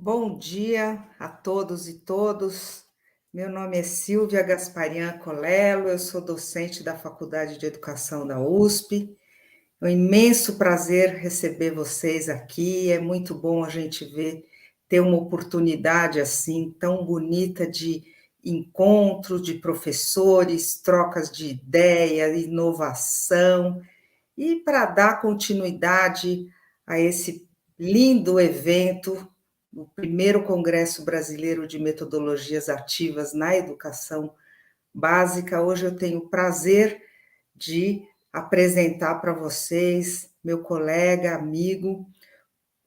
Bom dia a todos e todos. Meu nome é Silvia Gasparian Colello, eu sou docente da Faculdade de Educação da USP. É um imenso prazer receber vocês aqui. É muito bom a gente ter uma oportunidade assim tão bonita de encontro de professores, trocas de ideia, inovação, e para dar continuidade a esse lindo evento, o primeiro Congresso Brasileiro de Metodologias Ativas na Educação Básica, hoje eu tenho o prazer de apresentar para vocês meu colega, amigo,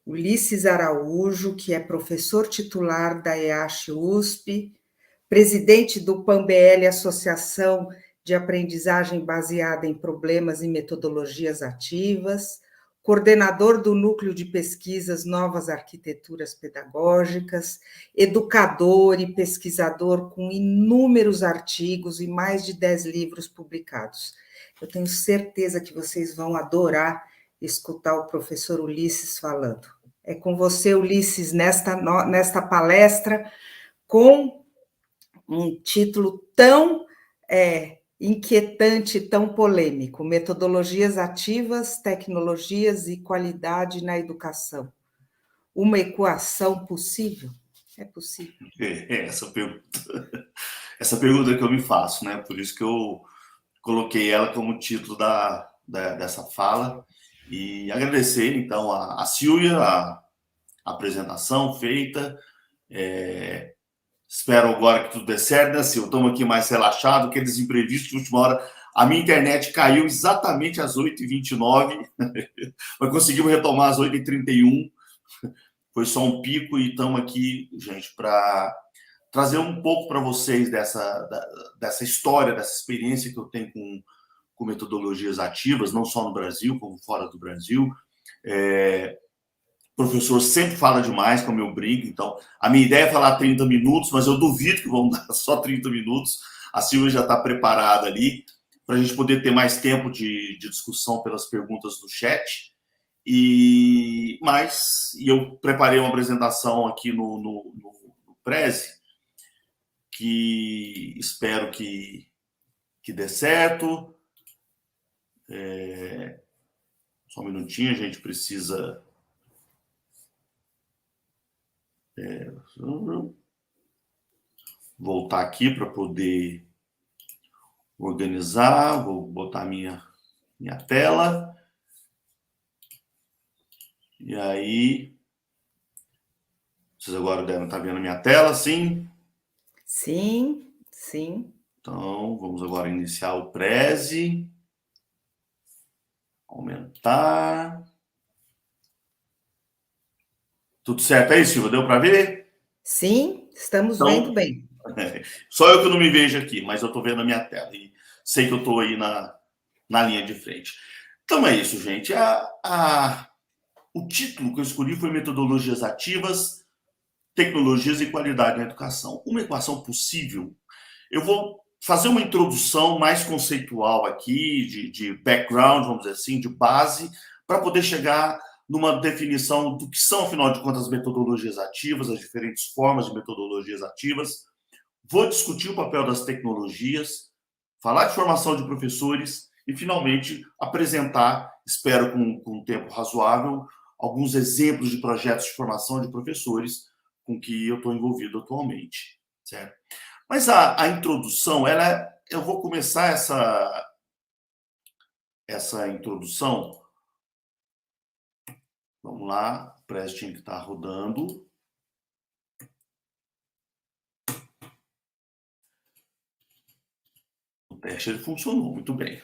Ulisses Araújo, que é professor titular da EASH-USP, presidente do PAN-BL, Associação de Aprendizagem Baseada em Problemas e Metodologias Ativas, coordenador do Núcleo de Pesquisas Novas Arquiteturas Pedagógicas, educador e pesquisador com inúmeros artigos e mais de 10 livros publicados. Eu tenho certeza que vocês vão adorar escutar o professor Ulisses falando. É com você, Ulisses, nesta palestra, com um título tão inquietante, tão polêmico: Metodologias Ativas, Tecnologias e Qualidade na Educação. Uma equação possível? É possível. Essa pergunta que eu me faço, né? Por isso que eu coloquei ela como título dessa fala. E agradecer, então, a Silvia, a apresentação feita. Espero agora que tudo dê certo, né, Silvia? Estamos aqui mais relaxados, aqueles imprevistos de última hora. A minha internet caiu exatamente às 8h29, mas conseguimos retomar às 8h31. Foi só um pico e estamos aqui, gente, para trazer um pouco para vocês dessa história, dessa experiência que eu tenho com metodologias ativas, não só no Brasil, como fora do Brasil. O professor sempre fala demais, como eu brinco, então a minha ideia é falar 30 minutos, mas eu duvido que vão dar só 30 minutos. A Silvia já está preparada ali para a gente poder ter mais tempo de discussão pelas perguntas do chat. Mas eu preparei uma apresentação aqui no Prezi, que espero que dê certo. Só um minutinho, a gente precisa voltar aqui para poder organizar. Vou botar minha tela. E aí, vocês agora devem estar vendo a minha tela, sim? Sim, sim. Então, vamos agora iniciar o Prezi. Aumentar. Tudo certo aí, Silvia? Deu para ver? Sim, estamos Então, vendo bem. Só eu que não me vejo aqui, mas eu estou vendo a minha tela e sei que eu estou aí na linha de frente. Então é isso, gente. O título que eu escolhi foi Metodologias Ativas, Tecnologias e Qualidade na Educação. Uma equação possível. Eu vou fazer uma introdução mais conceitual aqui, de background, vamos dizer assim, de base, para poder chegar numa definição do que são, afinal de contas, as metodologias ativas, as diferentes formas de metodologias ativas. Vou discutir o papel das tecnologias, falar de formação de professores e, finalmente, apresentar, espero com um tempo razoável, alguns exemplos de projetos de formação de professores com que eu estou envolvido atualmente, certo? Mas a introdução, eu vou começar essa introdução. Vamos lá, o Prezi tinha que estar rodando. O teste ele funcionou muito bem.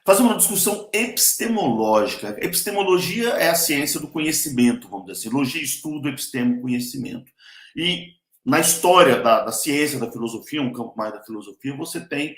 Fazer uma discussão epistemológica. Epistemologia é a ciência do conhecimento, vamos dizer assim. Logia, estudo, epistemo, conhecimento. E na história da ciência, da filosofia, um campo mais da filosofia, você tem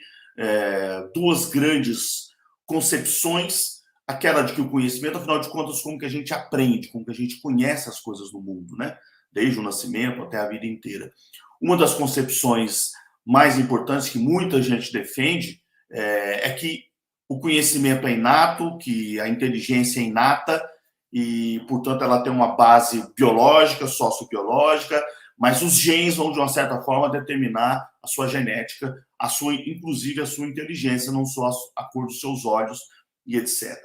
duas grandes concepções. Aquela de que o conhecimento, afinal de contas, como que a gente aprende, como que a gente conhece as coisas do mundo, né? Desde o nascimento até a vida inteira. Uma das concepções mais importantes que muita gente defende é que o conhecimento é inato, que a inteligência é inata e, portanto, ela tem uma base biológica, sociobiológica, mas os genes vão, de uma certa forma, determinar a sua genética, inclusive a sua inteligência, não só a cor dos seus olhos e etc.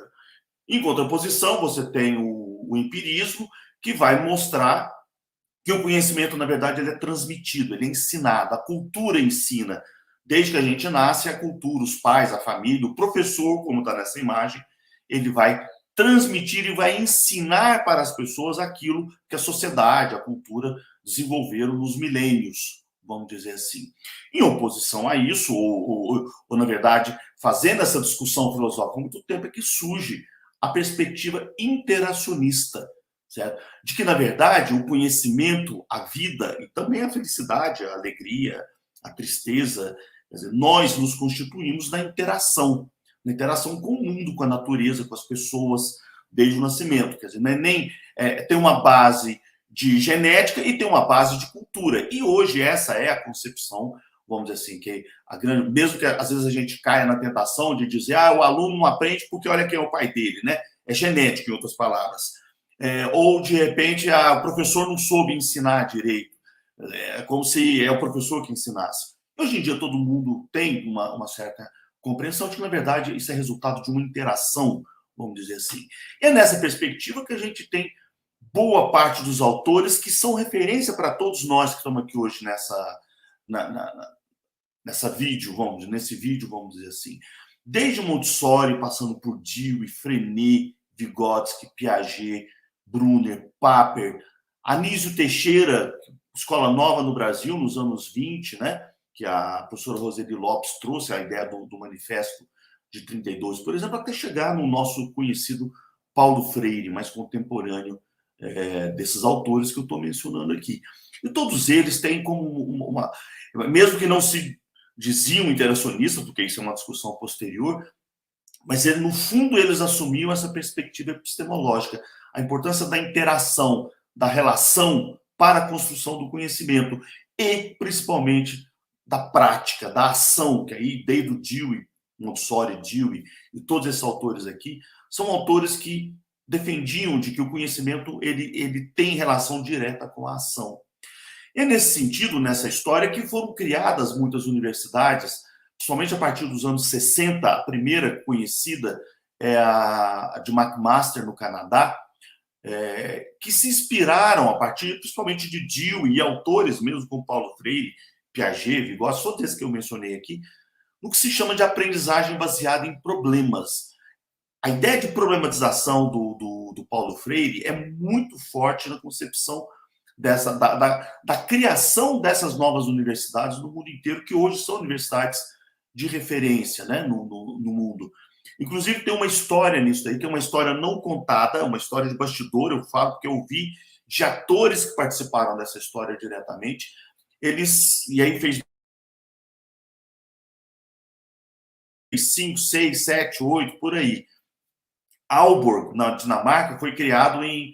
Em contraposição, você tem o empirismo, que vai mostrar que o conhecimento, na verdade, ele é transmitido, ele é ensinado, a cultura ensina. Desde que a gente nasce, a cultura, os pais, a família, o professor, como está nessa imagem, ele vai transmitir e vai ensinar para as pessoas aquilo que a sociedade, a cultura desenvolveram nos milênios, vamos dizer assim. Em oposição a isso, ou na verdade, fazendo essa discussão filosófica há muito tempo, é que surge a perspectiva interacionista, certo? De que, na verdade, o conhecimento, a vida e também a felicidade, a alegria, a tristeza, quer dizer, nós nos constituímos na interação com o mundo, com a natureza, com as pessoas, desde o nascimento. Quer dizer, não é nem tem uma base de genética e tem uma base de cultura. E hoje essa é a concepção, vamos dizer assim, que a grande, mesmo que às vezes a gente caia na tentação de dizer, o aluno não aprende porque olha quem é o pai dele, né? É genético, em outras palavras. Ou, de repente, o professor não soube ensinar direito. É como se é o professor que ensinasse. Hoje em dia, todo mundo tem uma certa compreensão de que, na verdade, isso é resultado de uma interação, vamos dizer assim. E é nessa perspectiva que a gente tem boa parte dos autores que são referência para todos nós que estamos aqui hoje nesse vídeo, vamos dizer assim. Desde Montessori, passando por Dewey, Freinet, Vygotsky, Piaget, Brunner, Papert, Anísio Teixeira, Escola Nova no Brasil, nos anos 20, né? Que a professora Roseli Lopes trouxe a ideia do manifesto de 32, por exemplo, até chegar no nosso conhecido Paulo Freire, mais contemporâneo desses autores que eu estou mencionando aqui. E todos eles têm como mesmo que não se diziam interacionistas, porque isso é uma discussão posterior, mas no fundo eles assumiam essa perspectiva epistemológica, a importância da interação, da relação para a construção do conhecimento e, principalmente, da prática, da ação, que aí, desde o Dewey, Montessori, Dewey e todos esses autores aqui, são autores que defendiam de que o conhecimento ele tem relação direta com a ação. É nesse sentido, nessa história, que foram criadas muitas universidades, somente a partir dos anos 60, a primeira conhecida é a de McMaster, no Canadá, que se inspiraram a partir, principalmente, de Dewey e autores, mesmo como Paulo Freire, Piaget, Vygotsky, todos esses que eu mencionei aqui, no que se chama de aprendizagem baseada em problemas. A ideia de problematização do Paulo Freire é muito forte na concepção da criação dessas novas universidades no mundo inteiro, que hoje são universidades de referência, né, no mundo. Inclusive, tem uma história nisso aí, que é uma história não contada, uma história de bastidor, eu falo porque eu vi de atores que participaram dessa história diretamente. E aí fez 5, 6, 7, 8, por aí. Aalborg, na Dinamarca, foi criado em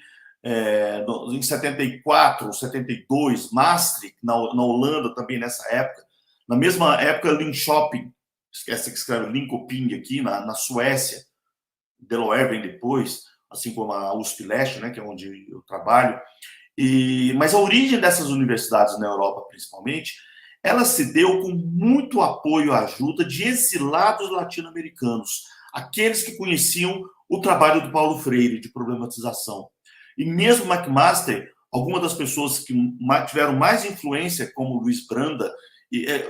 74, 72, Maastricht, na Holanda, também nessa época. Na mesma época, Linköping, esquece que escreve Linköping aqui, na Suécia. Delaware vem depois, assim como a USP Leste, né, que é onde eu trabalho. Mas a origem dessas universidades na Europa, principalmente, ela se deu com muito apoio e ajuda de exilados latino-americanos, aqueles que conheciam o trabalho do Paulo Freire de problematização. E mesmo McMaster, algumas das pessoas que tiveram mais influência, como Luiz Branda,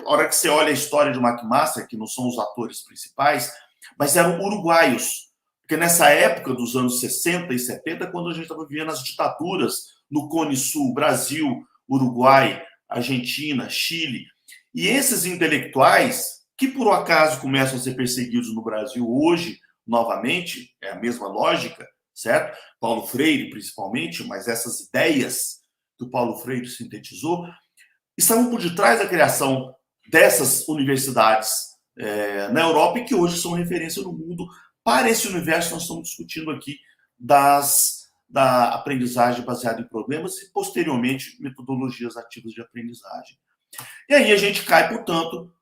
a hora que você olha a história de McMaster, que não são os atores principais, mas eram uruguaios, porque nessa época dos anos 60 e 70, quando a gente estava vivendo as ditaduras no Cone Sul, Brasil, Uruguai, Argentina, Chile, e esses intelectuais, que por um acaso começam a ser perseguidos no Brasil hoje, novamente, é a mesma lógica, certo? Paulo Freire, principalmente, mas essas ideias que o Paulo Freire sintetizou, estavam por detrás da criação dessas universidades na Europa e que hoje são referência no mundo para esse universo que nós estamos discutindo aqui da aprendizagem baseada em problemas e, posteriormente, metodologias ativas de aprendizagem. E aí a gente cai, portanto,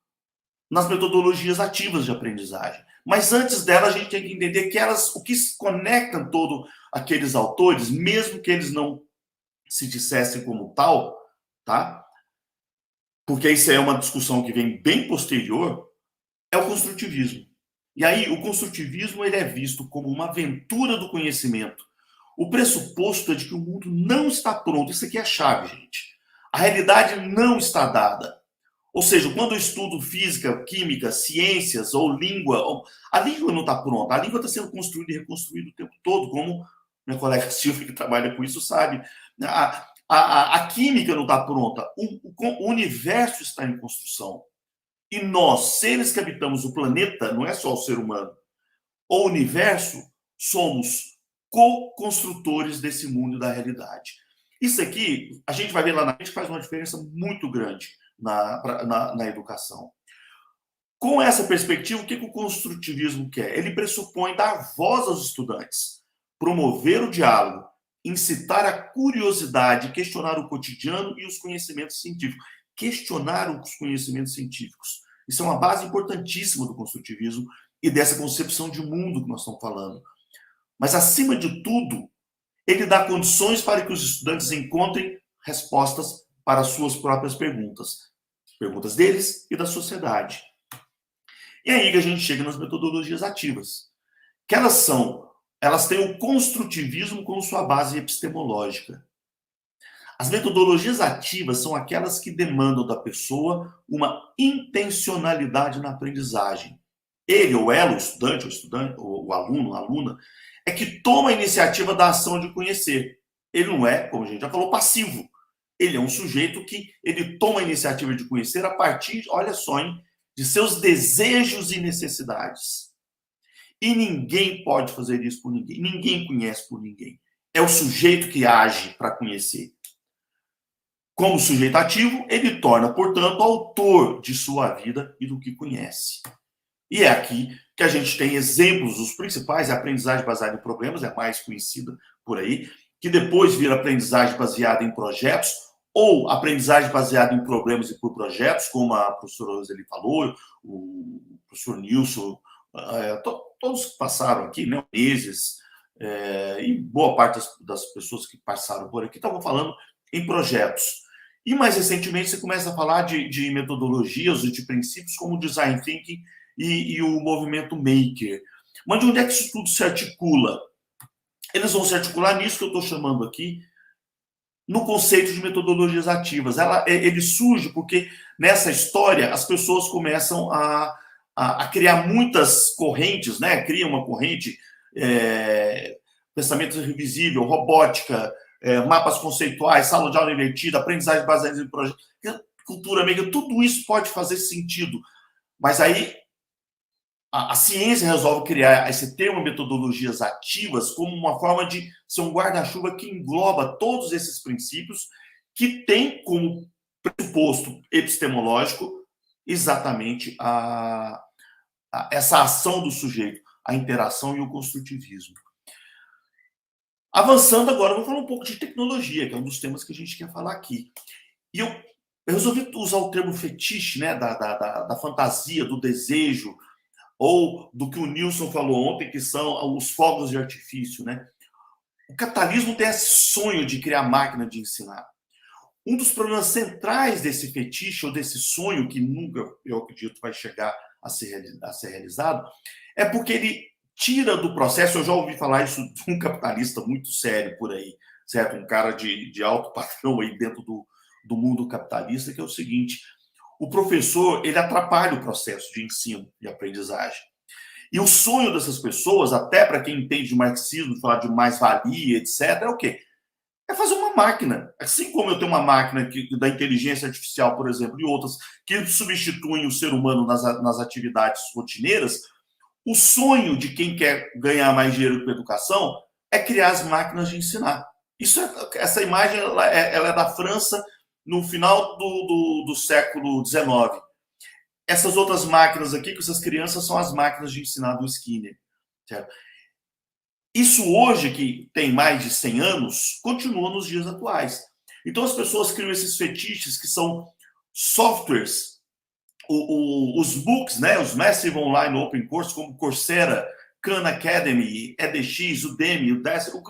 nas metodologias ativas de aprendizagem. Mas antes dela, a gente tem que entender que o que se conectam todos aqueles autores, mesmo que eles não se dissessem como tal, tá? Porque isso é uma discussão que vem bem posterior, é o construtivismo. E aí, o construtivismo ele é visto como uma aventura do conhecimento. O pressuposto é de que o mundo não está pronto. Isso aqui é a chave, gente. A realidade não está dada. Ou seja, quando eu estudo física, química, ciências ou língua, a língua não está pronta. A língua está sendo construída e reconstruída o tempo todo, como minha colega Silvia, que trabalha com isso, sabe. A química não está pronta. O universo está em construção. E nós, seres que habitamos o planeta, não é só o ser humano, o universo, somos co-construtores desse mundo e da realidade. Isso aqui, a gente vai ver lá na frente, faz uma diferença muito grande na educação. Com essa perspectiva, o que o construtivismo quer? Ele pressupõe dar voz aos estudantes, promover o diálogo, incitar a curiosidade, questionar o cotidiano e os conhecimentos científicos. Questionar os conhecimentos científicos. Isso é uma base importantíssima do construtivismo e dessa concepção de mundo que nós estamos falando. Mas, acima de tudo, ele dá condições para que os estudantes encontrem respostas para as suas próprias perguntas. Perguntas deles e da sociedade. E aí que a gente chega nas metodologias ativas. Que elas têm o construtivismo como sua base epistemológica. As metodologias ativas são aquelas que demandam da pessoa uma intencionalidade na aprendizagem. Ele ou ela, o estudante, o aluno, a aluna, é que toma a iniciativa da ação de conhecer. Ele não é, como a gente já falou, passivo. Ele é um sujeito que ele toma a iniciativa de conhecer a partir, olha só, hein, de seus desejos e necessidades. E ninguém pode fazer isso por ninguém. Ninguém conhece por ninguém. É o sujeito que age para conhecer. Como sujeito ativo, ele torna, portanto, autor de sua vida e do que conhece. E é aqui que a gente tem exemplos, os principais, a aprendizagem baseada em problemas, é a mais conhecida por aí, que depois vira aprendizagem baseada em projetos, ou aprendizagem baseada em problemas e por projetos, como a professora Roseli falou, o professor Nilson, todos que passaram aqui, né, meses, e boa parte das pessoas que passaram por aqui estavam falando em projetos. E mais recentemente você começa a falar de metodologias e de princípios como o design thinking e o movimento maker. Mas de onde é que isso tudo se articula? Eles vão se articular nisso que eu estou chamando aqui, no conceito de metodologias ativas. Ele surge porque nessa história as pessoas começam a criar muitas correntes, né? Cria uma corrente, pensamento revisível, robótica, mapas conceituais, sala de aula invertida, aprendizagem baseada em projetos, cultura maker, tudo isso pode fazer sentido. Mas aí a ciência resolve criar esse termo metodologias ativas como uma forma de ser um guarda-chuva que engloba todos esses princípios que tem como pressuposto epistemológico exatamente essa ação do sujeito, a interação e o construtivismo. Avançando agora, vou falar um pouco de tecnologia, que é um dos temas que a gente quer falar aqui. E eu resolvi usar o termo fetiche, né, da fantasia, do desejo, ou do que o Nilson falou ontem, que são os fogos de artifício, né? O capitalismo tem esse sonho de criar máquina de ensinar. Um dos problemas centrais desse fetiche, ou desse sonho, que nunca, eu acredito, vai chegar a ser realizado, é porque ele tira do processo, eu já ouvi falar isso de um capitalista muito sério por aí, certo? Um cara de alto padrão aí dentro do mundo capitalista, que é o seguinte: o professor, ele atrapalha o processo de ensino e aprendizagem. E o sonho dessas pessoas, até para quem entende de marxismo, falar de mais-valia, etc., é o quê? É fazer uma máquina. Assim como eu tenho uma máquina da inteligência artificial, por exemplo, e outras que substituem o ser humano nas atividades rotineiras, o sonho de quem quer ganhar mais dinheiro com a educação é criar as máquinas de ensinar. Essa imagem ela é da França no final do século XIX. Essas outras máquinas aqui, com essas crianças, são as máquinas de ensinar do Skinner. Certo? Isso hoje, que tem mais de 100 anos, continua nos dias atuais. Então as pessoas criam esses fetiches que são softwares os MOOCs, né, os Massive Online Open Course, como Coursera, Khan Academy, edX, Udemy, Udacity, o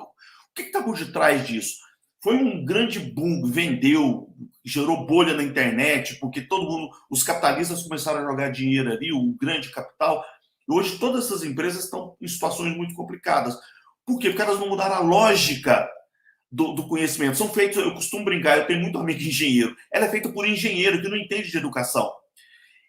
que está por detrás disso? Foi um grande boom, vendeu, gerou bolha na internet, porque todo mundo, os capitalistas começaram a jogar dinheiro ali, o grande capital. E hoje todas essas empresas estão em situações muito complicadas. Por quê? Porque elas não mudaram a lógica do conhecimento. São feitos, eu costumo brincar, eu tenho muito amigo engenheiro. Ela é feita por engenheiro que não entende de educação.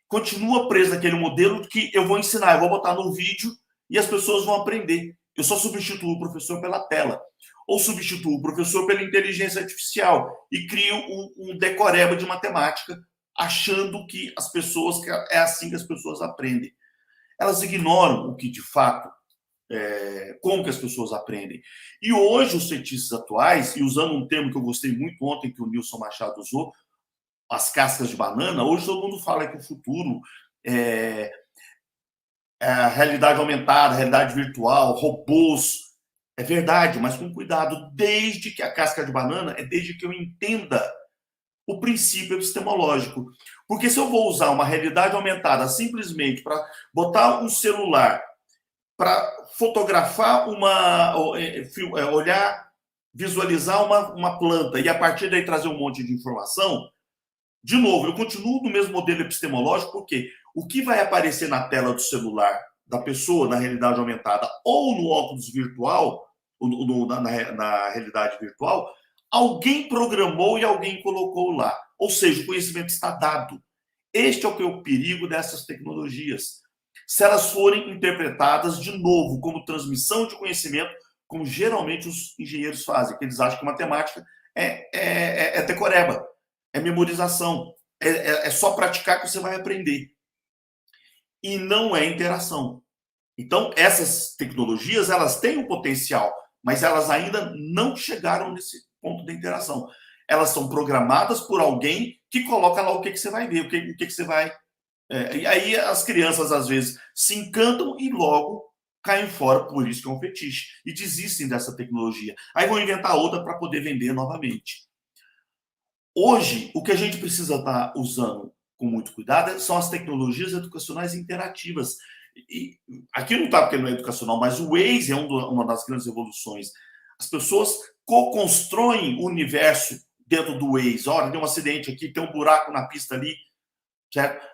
Continua preso naquele modelo que eu vou ensinar, eu vou botar no vídeo e as pessoas vão aprender. Eu só substituo o professor pela tela. Ou substituo o professor pela inteligência artificial e crio um decoreba de matemática, achando que as pessoas, que é assim que as pessoas aprendem. Elas ignoram o que, de fato, como que as pessoas aprendem. E hoje, os cientistas atuais, e usando um termo que eu gostei muito ontem, que o Nilson Machado usou, as cascas de banana, hoje todo mundo fala que o futuro é a realidade aumentada, a realidade virtual, robôs. É verdade, mas com cuidado, desde que a casca de banana é desde que eu entenda o princípio epistemológico. Porque se eu vou usar uma realidade aumentada simplesmente para botar um celular, para fotografar olhar, visualizar uma planta e a partir daí trazer um monte de informação, de novo, eu continuo no mesmo modelo epistemológico, porque o que vai aparecer na tela do celular da pessoa na realidade aumentada ou no óculos virtual, na realidade virtual, alguém programou e alguém colocou lá. Ou seja, o conhecimento está dado. Este é o perigo dessas tecnologias. Se elas forem interpretadas, de novo, como transmissão de conhecimento, como geralmente os engenheiros fazem, que eles acham que matemática é decoreba, é memorização, é só praticar que você vai aprender. E não é interação. Então, essas tecnologias, elas têm um potencial, mas elas ainda não chegaram nesse ponto de interação. Elas são programadas por alguém que coloca lá o que você vai ver, o que você vai... e aí as crianças, às vezes, se encantam e logo caem fora, por isso que é um fetiche, e desistem dessa tecnologia. Aí vão inventar outra para poder vender novamente. Hoje, o que a gente precisa estar usando com muito cuidado são as tecnologias educacionais interativas. E aqui não está porque não é educacional, mas o Waze é uma das grandes evoluções. As pessoas co-constroem o universo dentro do Waze. Olha, tem um acidente aqui, tem um buraco na pista ali, certo?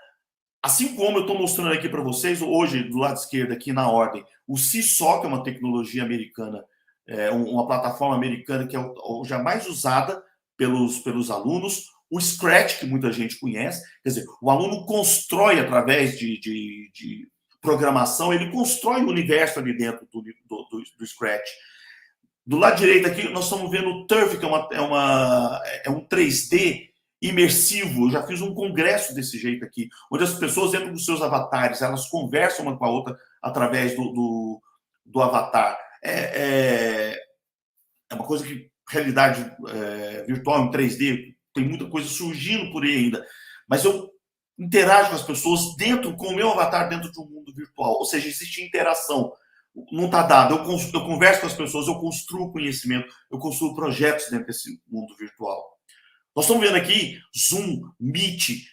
Assim como eu estou mostrando aqui para vocês, hoje, do lado esquerdo, aqui na ordem, o Seesaw, que é uma tecnologia americana, uma plataforma americana que é hoje a mais usada pelos alunos, o Scratch, que muita gente conhece, quer dizer, o aluno constrói através de programação, ele constrói o universo ali dentro do Scratch. Do lado direito aqui, nós estamos vendo o Turf, que é um 3D imersivo. Eu já fiz um congresso desse jeito aqui, onde as pessoas entram com seus avatares, elas conversam uma com a outra através do avatar. É uma coisa que realidade virtual em 3D, tem muita coisa surgindo por aí ainda, mas eu interajo com as pessoas com o meu avatar dentro de um mundo virtual, ou seja, existe interação, não está dado, eu converso com as pessoas, eu construo conhecimento, eu construo projetos dentro desse mundo virtual. Nós estamos vendo aqui Zoom, Meet,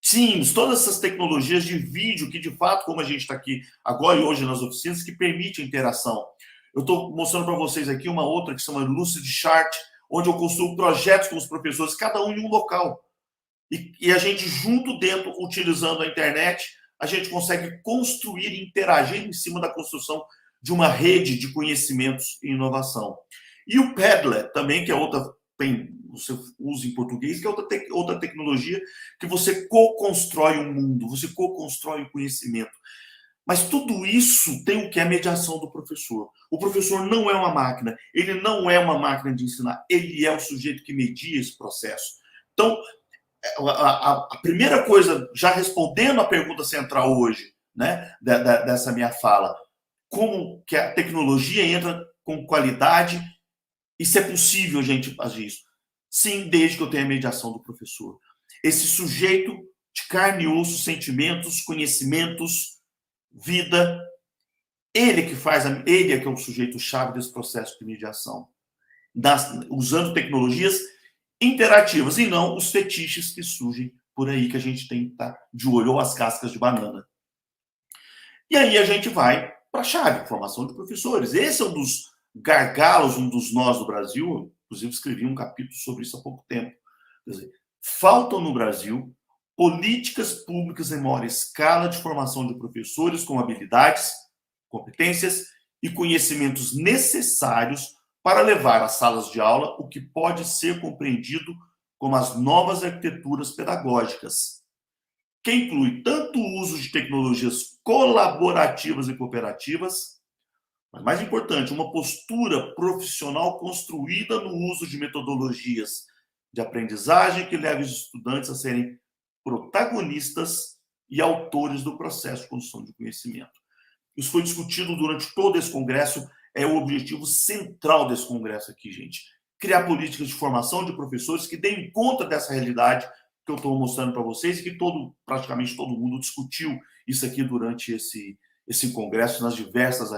Teams, todas essas tecnologias de vídeo que, de fato, como a gente está aqui agora e hoje nas oficinas, que permite a interação. Eu estou mostrando para vocês aqui uma outra que se chama Lucid Chart, onde eu construo projetos com os professores, cada um em um local. E a gente, junto dentro, utilizando a internet, a gente consegue construir e interagir em cima da construção de uma rede de conhecimentos e inovação. E o Padlet também, que é outra, você usa em português, que é outra tecnologia que você co-constrói o mundo, você co-constrói o conhecimento. Mas tudo isso tem o que é a mediação do professor. O professor não é uma máquina, ele não é uma máquina de ensinar, ele é o sujeito que media esse processo. Então, a primeira coisa, já respondendo a pergunta central hoje, né, dessa minha fala, como que a tecnologia entra com qualidade e se é possível a gente fazer isso? Sim, desde que eu tenha a mediação do professor. Esse sujeito de carne e osso, sentimentos, conhecimentos, vida, ele é que é o sujeito-chave desse processo de mediação, usando tecnologias interativas e não os fetiches que surgem por aí que a gente tem que estar de olho, ou as cascas de banana. E aí a gente vai para a chave, formação de professores. Esse é um dos gargalos, um dos nós do Brasil. Inclusive, escrevi um capítulo sobre isso há pouco tempo. Quer dizer, faltam no Brasil políticas públicas em maior escala de formação de professores com habilidades, competências e conhecimentos necessários para levar às salas de aula o que pode ser compreendido como as novas arquiteturas pedagógicas, que inclui tanto o uso de tecnologias colaborativas e cooperativas, mas mais importante, uma postura profissional construída no uso de metodologias de aprendizagem que leve os estudantes a serem protagonistas e autores do processo de construção de conhecimento. Isso foi discutido durante todo esse congresso, é o objetivo central desse congresso aqui, gente. Criar políticas de formação de professores que deem conta dessa realidade que eu estou mostrando para vocês e que praticamente todo mundo discutiu isso aqui durante esse congresso, nas diversas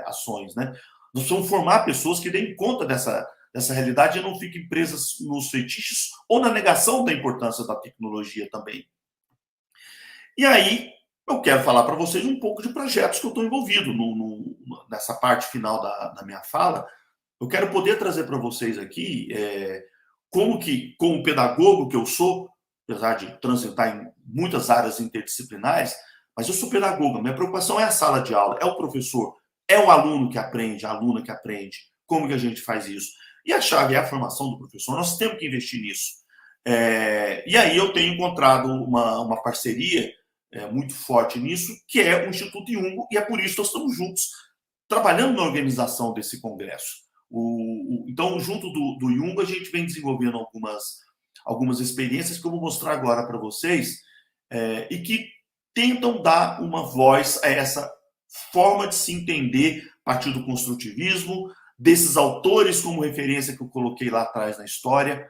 ações, né? Nós precisamos formar pessoas que deem conta dessa realidade e não fiquem presas nos fetiches ou na negação da importância da tecnologia também. E aí, eu quero falar para vocês um pouco de projetos que eu estou envolvido nessa parte final da minha fala. Eu quero poder trazer para vocês aqui como pedagogo que eu sou, apesar de transitar em muitas áreas interdisciplinares, mas eu sou pedagogo. Minha preocupação é a sala de aula, é o professor, é o aluno que aprende, a aluna que aprende. Como que a gente faz isso? E a chave é a formação do professor. Nós temos que investir nisso. E aí eu tenho encontrado uma parceria muito forte nisso, que é o Instituto Iumbo, e é por isso que nós estamos juntos, trabalhando na organização desse congresso. Então, junto do Iumbo, a gente vem desenvolvendo algumas experiências que eu vou mostrar agora para vocês, e que tentam dar uma voz a essa forma de se entender a partir do construtivismo, desses autores como referência que eu coloquei lá atrás na história,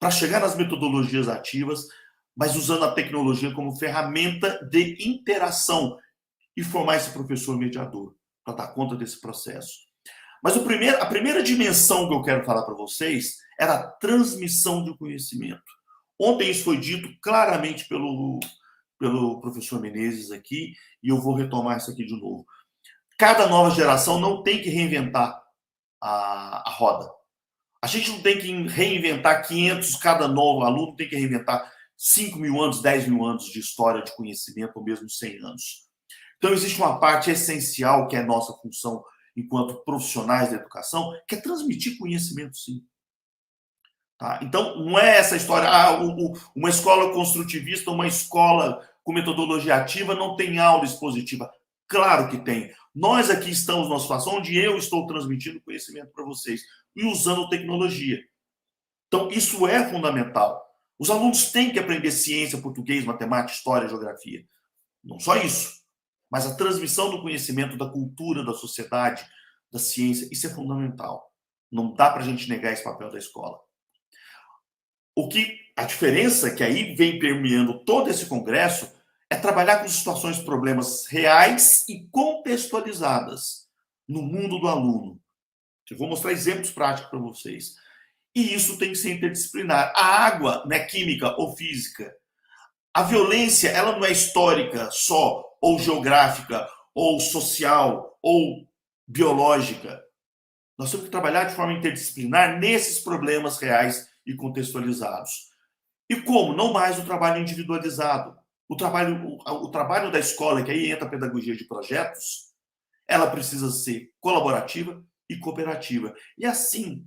para chegar nas metodologias ativas, mas usando a tecnologia como ferramenta de interação e formar esse professor mediador para dar conta desse processo. Mas a primeira dimensão que eu quero falar para vocês era a transmissão do conhecimento. Ontem isso foi dito claramente pelo professor Menezes aqui, e eu vou retomar isso aqui de novo. Cada nova geração não tem que reinventar a roda. A gente não tem que reinventar 500, cada novo aluno tem que reinventar 5 mil anos, 10 mil anos de história, de conhecimento, ou mesmo 100 anos. Então, existe uma parte essencial que é nossa função enquanto profissionais da educação, que é transmitir conhecimento, sim. Tá? Então, não é essa história, uma escola construtivista, uma escola com metodologia ativa não tem aula expositiva. Claro que tem. Nós aqui estamos numa situação onde eu estou transmitindo conhecimento para vocês e usando tecnologia. Então, isso é fundamental. Os alunos têm que aprender ciência, português, matemática, história, geografia. Não só isso, mas a transmissão do conhecimento, da cultura, da sociedade, da ciência, isso é fundamental. Não dá para a gente negar esse papel da escola. A diferença que aí vem permeando todo esse congresso é trabalhar com situações, problemas reais e contextualizadas no mundo do aluno. Eu vou mostrar exemplos práticos para vocês. E isso tem que ser interdisciplinar. A água não é química ou física. A violência, ela não é histórica só, ou geográfica, ou social, ou biológica. Nós temos que trabalhar de forma interdisciplinar nesses problemas reais e contextualizados. E como? Não mais o trabalho individualizado. O trabalho da escola, que aí entra a pedagogia de projetos, ela precisa ser colaborativa e cooperativa. E assim,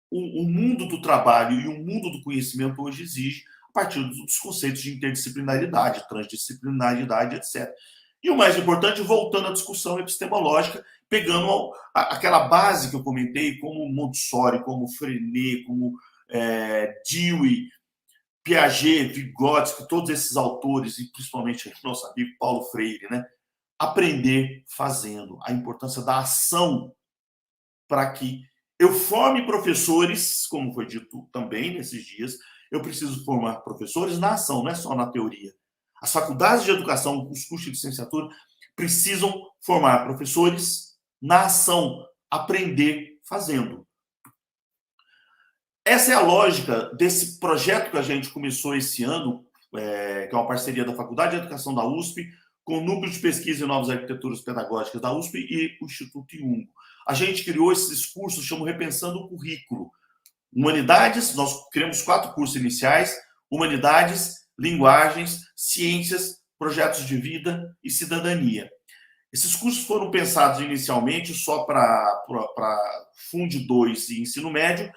o mundo do trabalho e o mundo do conhecimento hoje exige, a partir dos conceitos de interdisciplinaridade, transdisciplinaridade, etc. E o mais importante, voltando à discussão epistemológica, pegando aquela base que eu comentei, como Montessori, como Freinet, como Dewey, Piaget, Vygotsky, todos esses autores, e principalmente nosso amigo Paulo Freire, né? Aprender fazendo, a importância da ação para que eu forme professores, como foi dito também nesses dias, eu preciso formar professores na ação, não é só na teoria. As faculdades de educação, os cursos de licenciatura, precisam formar professores na ação, aprender fazendo. Essa é a lógica desse projeto que a gente começou esse ano, que é uma parceria da Faculdade de Educação da USP, com o Núcleo de Pesquisa em Novas Arquiteturas Pedagógicas da USP e o Instituto IUNGO. A gente criou esses cursos, chamam Repensando o Currículo. Humanidades, nós criamos 4 cursos iniciais: Humanidades, Linguagens, Ciências, Projetos de Vida e Cidadania. Esses cursos foram pensados inicialmente só para Fund 2 e ensino médio,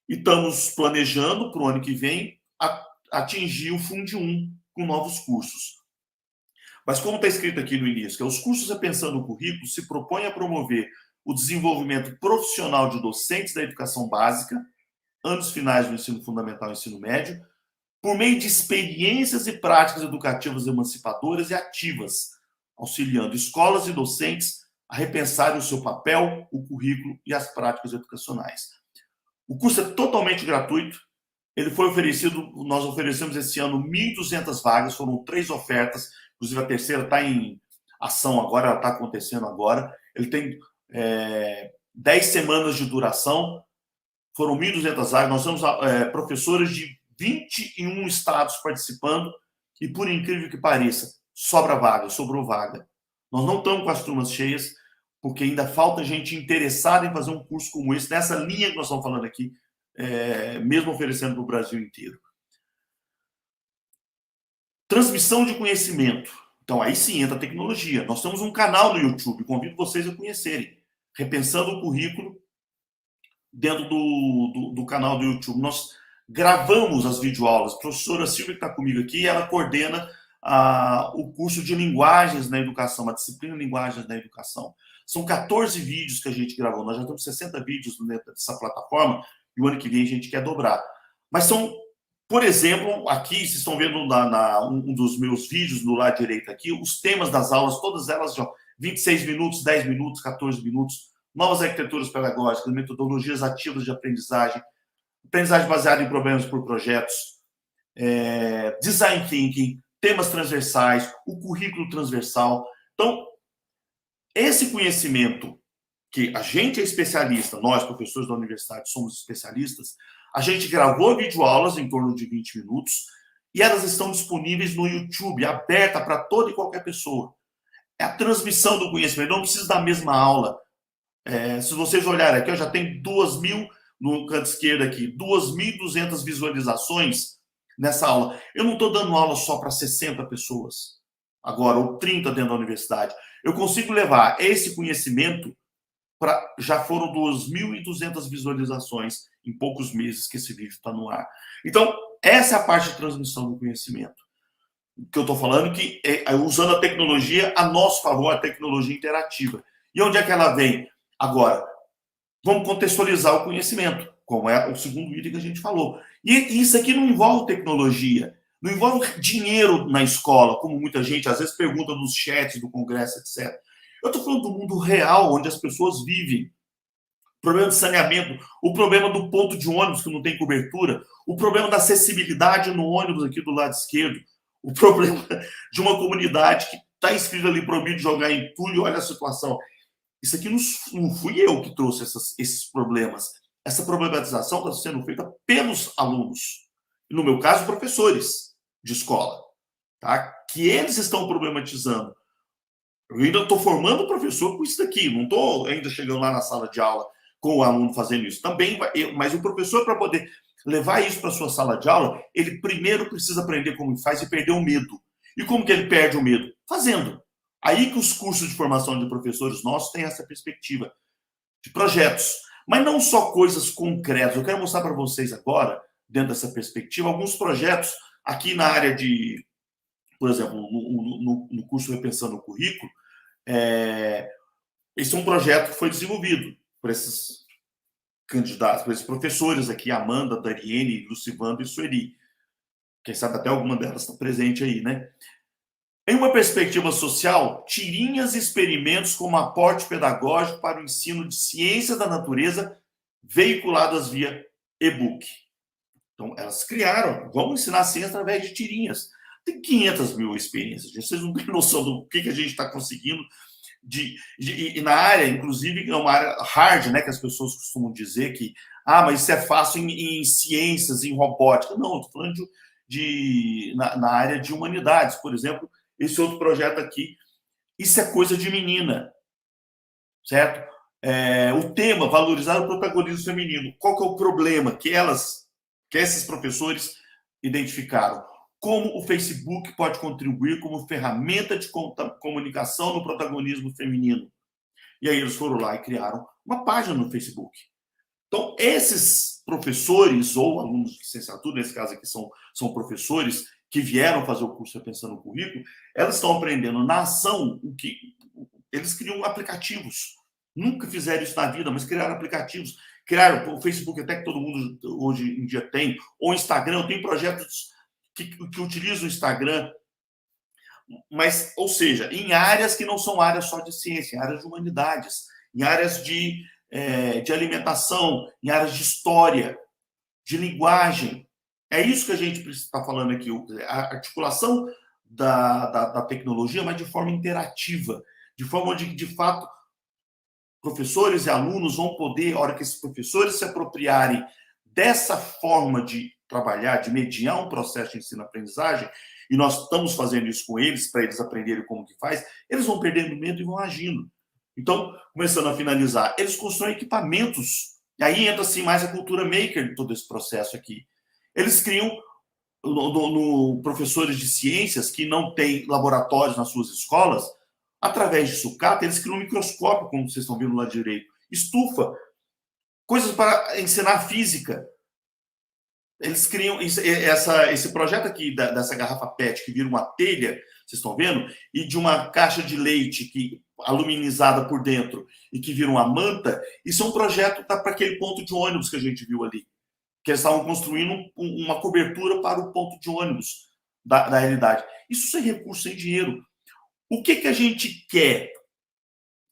e estamos planejando para o ano que vem atingir o Fund 1 com novos cursos. Mas como está escrito aqui no início, que os cursos Repensando o Currículo se propõem a promover o desenvolvimento profissional de docentes da educação básica, anos finais do ensino fundamental e ensino médio, por meio de experiências e práticas educativas emancipadoras e ativas, auxiliando escolas e docentes a repensarem o seu papel, o currículo e as práticas educacionais. O curso é totalmente gratuito. Ele foi oferecido, nós oferecemos esse ano 1.200 vagas, foram 3 ofertas, inclusive a terceira está em ação agora, ela está acontecendo agora. Ele tem 10 semanas de duração, foram 1.200 vagas, nós temos professores de 21 estados participando, e por incrível que pareça, sobrou vaga. Nós não estamos com as turmas cheias, porque ainda falta gente interessada em fazer um curso como esse, nessa linha que nós estamos falando aqui, mesmo oferecendo para o Brasil inteiro. Transmissão de conhecimento. Então, aí sim entra a tecnologia. Nós temos um canal no YouTube, convido vocês a conhecerem, Repensando o Currículo, dentro do canal do YouTube. Nós gravamos as videoaulas. A professora Silvia, que está comigo aqui, ela coordena o curso de linguagens na educação, a disciplina de linguagens na educação. São 14 vídeos que a gente gravou. Nós já temos 60 vídeos dentro dessa plataforma, e o ano que vem a gente quer dobrar. Mas são, por exemplo, aqui, vocês estão vendo um dos meus vídeos no lado direito aqui, os temas das aulas, todas elas, 26 minutos, 10 minutos, 14 minutos, novas arquiteturas pedagógicas, metodologias ativas de aprendizagem baseada em problemas por projetos, design thinking, temas transversais, o currículo transversal. Então, esse conhecimento que a gente é especialista, nós, professores da universidade, somos especialistas, a gente gravou videoaulas em torno de 20 minutos e elas estão disponíveis no YouTube, aberta para toda e qualquer pessoa. É a transmissão do conhecimento, não precisa da mesma aula. Se vocês olharem aqui, eu já tenho 2.000, no canto esquerdo aqui, 2.200 visualizações nessa aula. Eu não estou dando aula só para 60 pessoas agora, ou 30 dentro da universidade. Eu consigo levar esse conhecimento para... Já foram 2.200 visualizações em poucos meses que esse vídeo está no ar. Então, essa é a parte de transmissão do conhecimento. Que eu estou falando que usando a tecnologia a nosso favor, a tecnologia interativa. E onde é que ela vem? Agora, vamos contextualizar o conhecimento, como é o segundo item que a gente falou. E isso aqui não envolve tecnologia, não envolve dinheiro na escola, como muita gente às vezes pergunta nos chats do Congresso, etc. Eu estou falando do mundo real, onde as pessoas vivem. O problema de saneamento, o problema do ponto de ônibus que não tem cobertura, o problema da acessibilidade no ônibus aqui do lado esquerdo, o problema de uma comunidade que está escrito ali proibido de jogar entulho, olha a situação. Isso aqui não fui eu que trouxe esses problemas. Essa problematização está sendo feita pelos alunos. E, no meu caso, professores de escola, tá? Que eles estão problematizando. Eu ainda estou formando o professor com isso daqui. Não estou ainda chegando lá na sala de aula com o aluno fazendo isso. Também, mas o professor, para poder levar isso para a sua sala de aula, ele primeiro precisa aprender como faz e perder o medo. E como que ele perde o medo? Fazendo. Aí que os cursos de formação de professores nossos têm essa perspectiva de projetos. Mas não só coisas concretas. Eu quero mostrar para vocês agora, dentro dessa perspectiva, alguns projetos aqui na área de, por exemplo, no curso Repensando o Currículo. Esse é um projeto que foi desenvolvido por esses candidatos, por esses professores aqui, Amanda, Dariene, Lucivando e Sueli. Quem sabe até alguma delas está presente aí, né? Em uma perspectiva social, tirinhas e experimentos como aporte pedagógico para o ensino de ciência da natureza veiculadas via e-book. Então, elas criaram, vamos ensinar ciência através de tirinhas. Tem 500 mil experiências, vocês não têm noção do que a gente está conseguindo. E na área, inclusive, é uma área hard, né, que as pessoas costumam dizer que mas isso é fácil em ciências, em robótica. Não, estou falando na área de humanidades, por exemplo, esse outro projeto aqui. Isso é coisa de menina, certo? O tema, valorizar o protagonismo feminino. Qual que é o problema que esses professores identificaram? Como o Facebook pode contribuir como ferramenta de comunicação no protagonismo feminino. E aí eles foram lá e criaram uma página no Facebook. Então, esses professores ou alunos de licenciatura, nesse caso aqui são professores que vieram fazer o curso Repensando o Currículo, elas estão aprendendo na ação o que eles criam aplicativos. Nunca fizeram isso na vida, mas criaram aplicativos. Criaram o Facebook, até que todo mundo hoje em dia tem, ou o Instagram, tem projetos que utilizam o Instagram, mas, ou seja, em áreas que não são áreas só de ciência, em áreas de humanidades, em áreas de alimentação, em áreas de história, de linguagem. É isso que a gente está falando aqui, a articulação da tecnologia, mas de forma interativa, de forma onde, de fato, professores e alunos vão poder, a hora que esses professores se apropriarem dessa forma de trabalhar, de mediar um processo de ensino-aprendizagem, e nós estamos fazendo isso com eles, para eles aprenderem como que faz, eles vão perdendo medo e vão agindo. Então, começando a finalizar, eles constroem equipamentos, e aí entra assim mais a cultura maker de todo esse processo aqui. Eles criam professores de ciências que não têm laboratórios nas suas escolas, através de sucata, eles criam um microscópio, como vocês estão vendo lá direito, estufa, coisas para ensinar física. Eles criam esse projeto aqui dessa garrafa PET que vira uma telha, vocês estão vendo, e de uma caixa de leite aluminizada por dentro e que vira uma manta. Isso é um projeto para aquele ponto de ônibus que a gente viu ali, que eles estavam construindo uma cobertura para o ponto de ônibus da realidade. Isso sem recurso, sem dinheiro. O que a gente quer?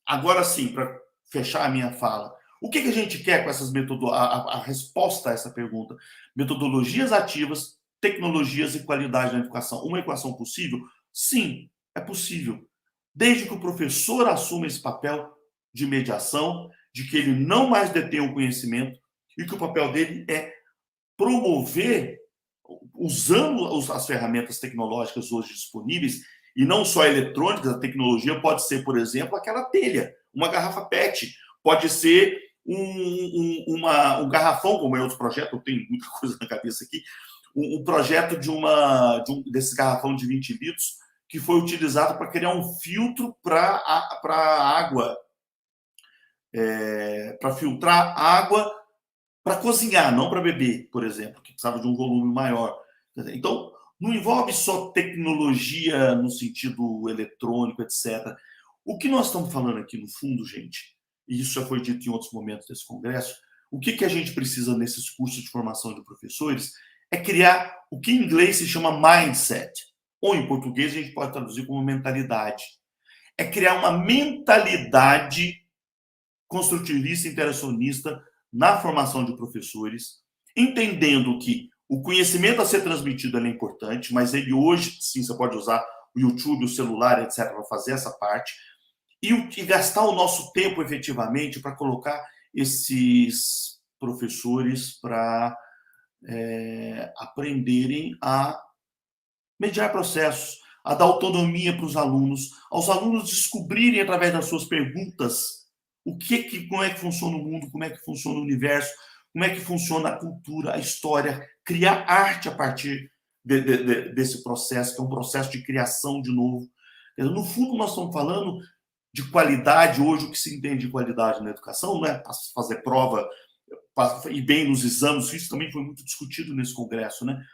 Agora sim, para fechar a minha fala, o que a gente quer com essas metodologias? A resposta a essa pergunta: metodologias ativas, tecnologias e qualidade na educação. Uma equação possível? Sim, é possível. Desde que o professor assuma esse papel de mediação, de que ele não mais detém o conhecimento e que o papel dele é promover, usando as ferramentas tecnológicas hoje disponíveis, e não só eletrônicas, a tecnologia pode ser, por exemplo, aquela telha, uma garrafa PET, pode ser um garrafão, como é outro projeto, eu tenho muita coisa na cabeça aqui, um projeto desse garrafão de 20 litros, que foi utilizado para criar um filtro para água, para filtrar água para cozinhar, não para beber, por exemplo, que precisava de um volume maior. Então, não envolve só tecnologia no sentido eletrônico, etc. O que nós estamos falando aqui, no fundo, gente, e isso já foi dito em outros momentos desse congresso, o que a gente precisa nesses cursos de formação de professores é criar o que em inglês se chama mindset, ou em português a gente pode traduzir como mentalidade. É criar uma mentalidade construtivista, interacionista na formação de professores, entendendo que o conhecimento a ser transmitido é importante, mas ele hoje, sim, você pode usar o YouTube, o celular, etc., para fazer essa parte, e gastar o nosso tempo efetivamente para colocar esses professores para aprenderem a mediar processos, a dar autonomia para os alunos, aos alunos descobrirem através das suas perguntas como é que funciona o mundo, como é que funciona o universo, como é que funciona a cultura, a história, criar arte a partir desse processo, que é um processo de criação de novo. No fundo, nós estamos falando de qualidade hoje, o que se entende de qualidade na educação, não é fazer prova e bem nos exames, isso também foi muito discutido nesse congresso, né?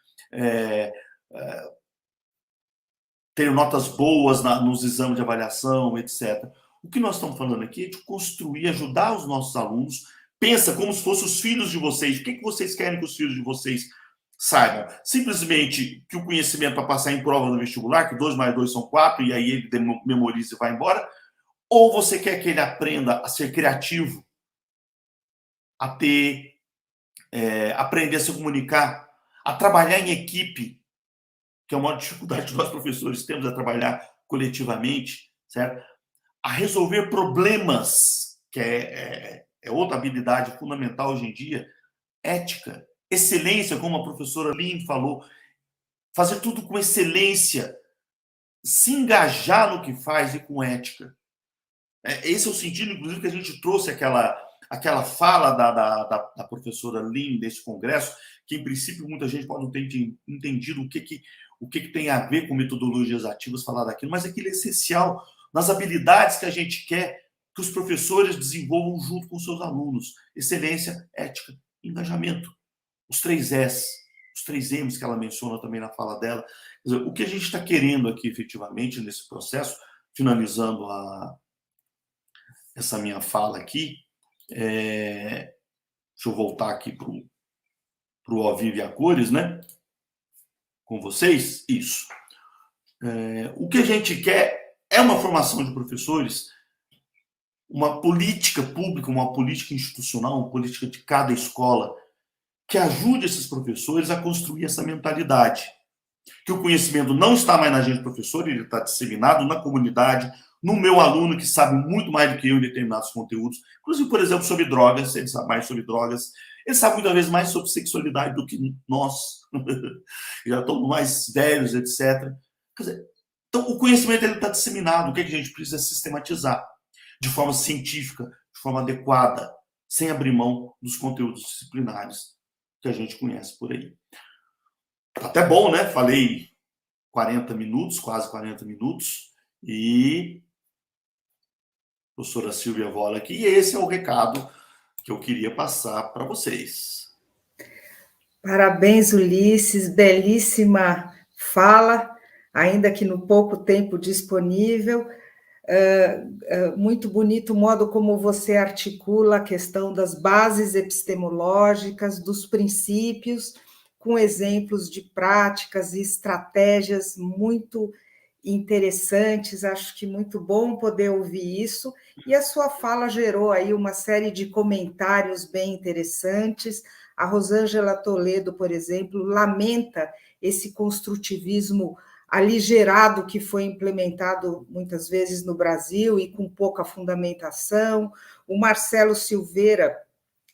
Ter notas boas nos exames de avaliação, etc. O que nós estamos falando aqui é de construir, ajudar os nossos alunos. Pensa como se fossem os filhos de vocês. O que vocês querem que os filhos de vocês saibam? Simplesmente que o conhecimento para passar em prova no vestibular, que 2 mais 2 são 4, e aí ele memoriza e vai embora? Ou você quer que ele aprenda a ser criativo, a aprender a se comunicar, a trabalhar em equipe, que é uma dificuldade que nós professores temos, a trabalhar coletivamente, certo? A resolver problemas, que é outra habilidade fundamental hoje em dia, ética, excelência, como a professora Lynn falou, fazer tudo com excelência, se engajar no que faz e com ética. Esse é o sentido, inclusive, que a gente trouxe aquela fala da professora Lynn desse congresso, que, em princípio, muita gente pode não ter entendido o que tem a ver com metodologias ativas, falar daquilo, mas aquilo é essencial nas habilidades que a gente quer que os professores desenvolvam junto com seus alunos. Excelência, ética, engajamento. Os 3 S, os 3 M's que ela menciona também na fala dela. Quer dizer, o que a gente está querendo aqui, efetivamente, nesse processo, finalizando essa minha fala aqui, deixa eu voltar aqui para o Ao Vivo e a Cores, né? Com vocês, isso. O que a gente quer é uma formação de professores, uma política pública, uma política institucional, uma política de cada escola, que ajude esses professores a construir essa mentalidade. Que o conhecimento não está mais na gente, professor, ele está disseminado na comunidade, no meu aluno, que sabe muito mais do que eu em determinados conteúdos, inclusive, por exemplo, sobre drogas, ele sabe mais sobre drogas, ele sabe muitas vezes mais sobre sexualidade do que nós, já estamos mais velhos, etc. Quer dizer, então, o conhecimento está disseminado, o que a gente precisa é sistematizar, de forma científica, de forma adequada, sem abrir mão dos conteúdos disciplinares que a gente conhece por aí. Tá até bom, né? Falei 40 minutos, quase 40 minutos, e professora Silvia Vola aqui, e esse é o recado que eu queria passar para vocês. Parabéns, Ulisses, belíssima fala, ainda que no pouco tempo disponível. Muito bonito o modo como você articula a questão das bases epistemológicas, dos princípios, com exemplos de práticas e estratégias muito interessantes. Acho que muito bom poder ouvir isso. E a sua fala gerou aí uma série de comentários bem interessantes. A Rosângela Toledo, por exemplo, lamenta esse construtivismo aligerado que foi implementado muitas vezes no Brasil e com pouca fundamentação. O Marcelo Silveira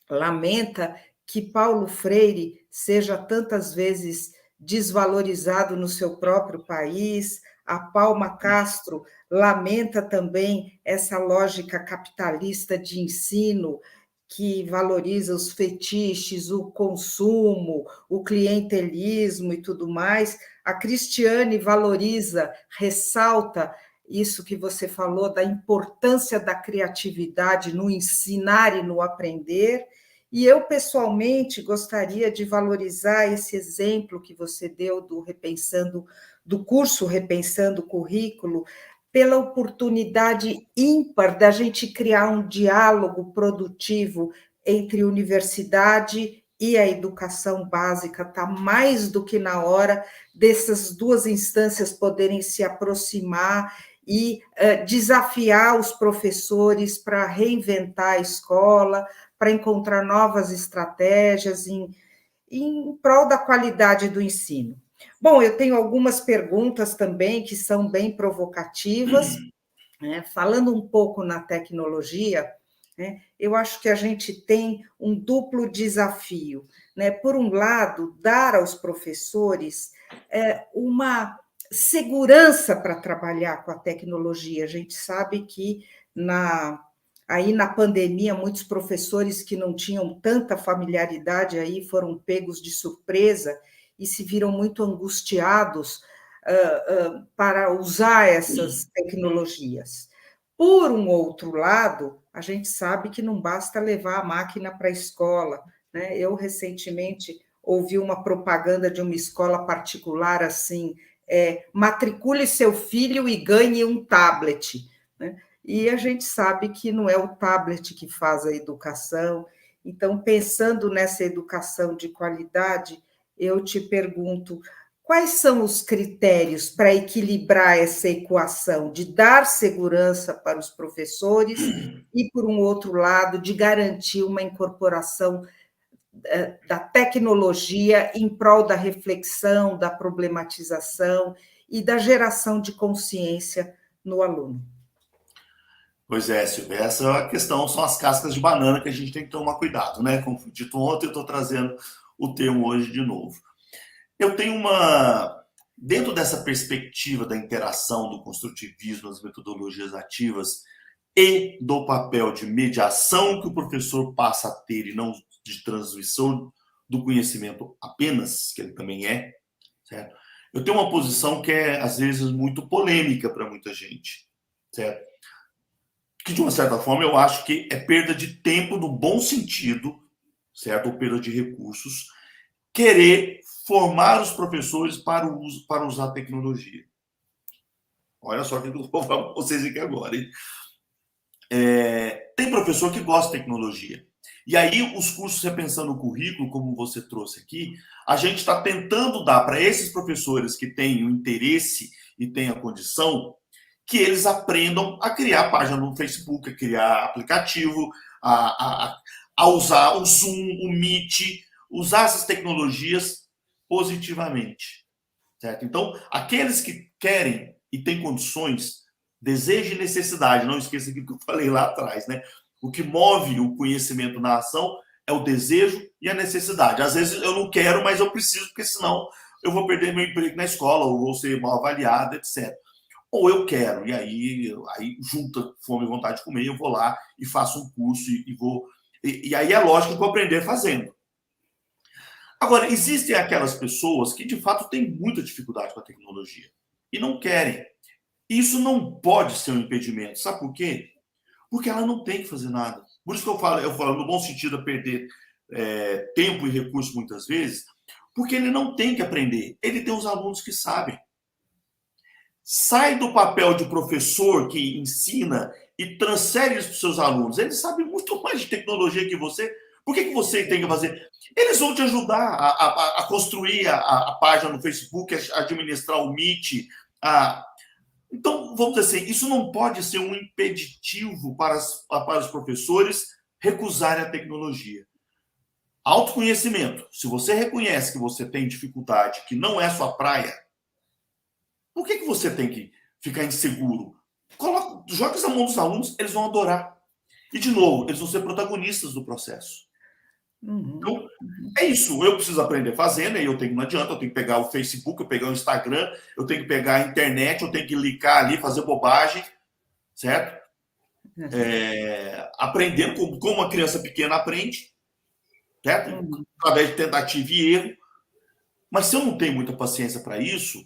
lamenta que Paulo Freire seja tantas vezes desvalorizado no seu próprio país. A Palma Castro lamenta também essa lógica capitalista de ensino que valoriza os fetiches, o consumo, o clientelismo e tudo mais. A Cristiane valoriza, ressalta isso que você falou da importância da criatividade no ensinar e no aprender. E eu, pessoalmente, gostaria de valorizar esse exemplo que você deu do curso Repensando o Currículo, pela oportunidade ímpar da gente criar um diálogo produtivo entre universidade e a educação básica. Está mais do que na hora dessas duas instâncias poderem se aproximar e desafiar os professores para reinventar a escola, para encontrar novas estratégias em prol da qualidade do ensino. Bom, eu tenho algumas perguntas também que são bem provocativas, né? Falando um pouco na tecnologia, né? Eu acho que a gente tem um duplo desafio, né? Por um lado, dar aos professores uma segurança para trabalhar com a tecnologia. A gente sabe que aí na pandemia, muitos professores que não tinham tanta familiaridade aí foram pegos de surpresa e se viram muito angustiados para usar essas tecnologias. Por um outro lado, a gente sabe que não basta levar a máquina para a escola, né? Eu, recentemente, ouvi uma propaganda de uma escola particular assim, matricule seu filho e ganhe um tablet, né? E a gente sabe que não é o tablet que faz a educação. Então, pensando nessa educação de qualidade, eu te pergunto, quais são os critérios para equilibrar essa equação de dar segurança para os professores e, por um outro lado, de garantir uma incorporação da tecnologia em prol da reflexão, da problematização e da geração de consciência no aluno? Pois é, Silvia, essa é a questão, são as cascas de banana que a gente tem que tomar cuidado, né? Como dito ontem, eu estou trazendo o termo hoje de novo. Eu tenho dentro dessa perspectiva da interação, do construtivismo, das metodologias ativas e do papel de mediação que o professor passa a ter e não de transmissão do conhecimento apenas, que ele também é, certo? Eu tenho uma posição que é, às vezes, muito polêmica para muita gente, certo? Que, de uma certa forma, eu acho que é perda de tempo no bom sentido, certo? Ou perda de recursos, querer formar os professores para usar a tecnologia. Olha só o que eu vou falar para vocês aqui agora, hein? Tem professor que gosta de tecnologia. E aí, os cursos repensando o currículo, como você trouxe aqui, a gente está tentando dar para esses professores que têm o interesse e têm a condição, que eles aprendam a criar página no Facebook, a criar aplicativo, a usar o Zoom, o Meet, usar essas tecnologias positivamente. Certo? Então, aqueles que querem e têm condições, desejo e necessidade, não esqueça aquilo que eu falei lá atrás, né? O que move o conhecimento na ação é o desejo e a necessidade. Às vezes eu não quero, mas eu preciso, porque senão eu vou perder meu emprego na escola, ou vou ser mal avaliado, etc. Ou eu quero, e aí junta fome e vontade de comer, eu vou lá e faço um curso e vou. E aí é lógico que eu vou aprender fazendo. Agora, existem aquelas pessoas que de fato têm muita dificuldade com a tecnologia e não querem. Isso não pode ser um impedimento. Sabe por quê? Porque ela não tem que fazer nada. Por isso que eu falo no bom sentido, a perder tempo e recurso muitas vezes, porque ele não tem que aprender. Ele tem os alunos que sabem. Sai do papel de professor que ensina e transfere isso para os seus alunos. Eles sabem muito mais de tecnologia que você. Por que você tem que fazer? Eles vão te ajudar a construir a página no Facebook, a administrar o Meet. Então, vamos dizer assim, isso não pode ser um impeditivo para os professores recusarem a tecnologia. Autoconhecimento. Se você reconhece que você tem dificuldade, que não é sua praia, por que você tem que ficar inseguro? Joga isso na mão dos alunos, eles vão adorar. E, de novo, eles vão ser protagonistas do processo. Então, é isso. Eu preciso aprender fazendo, aí não adianta, eu tenho que pegar o Facebook, eu pegar o Instagram, eu tenho que pegar a internet, eu tenho que linkar ali, fazer bobagem, certo? Aprendendo como uma criança pequena aprende, certo? Através de tentativa e erro. Mas se eu não tenho muita paciência para isso,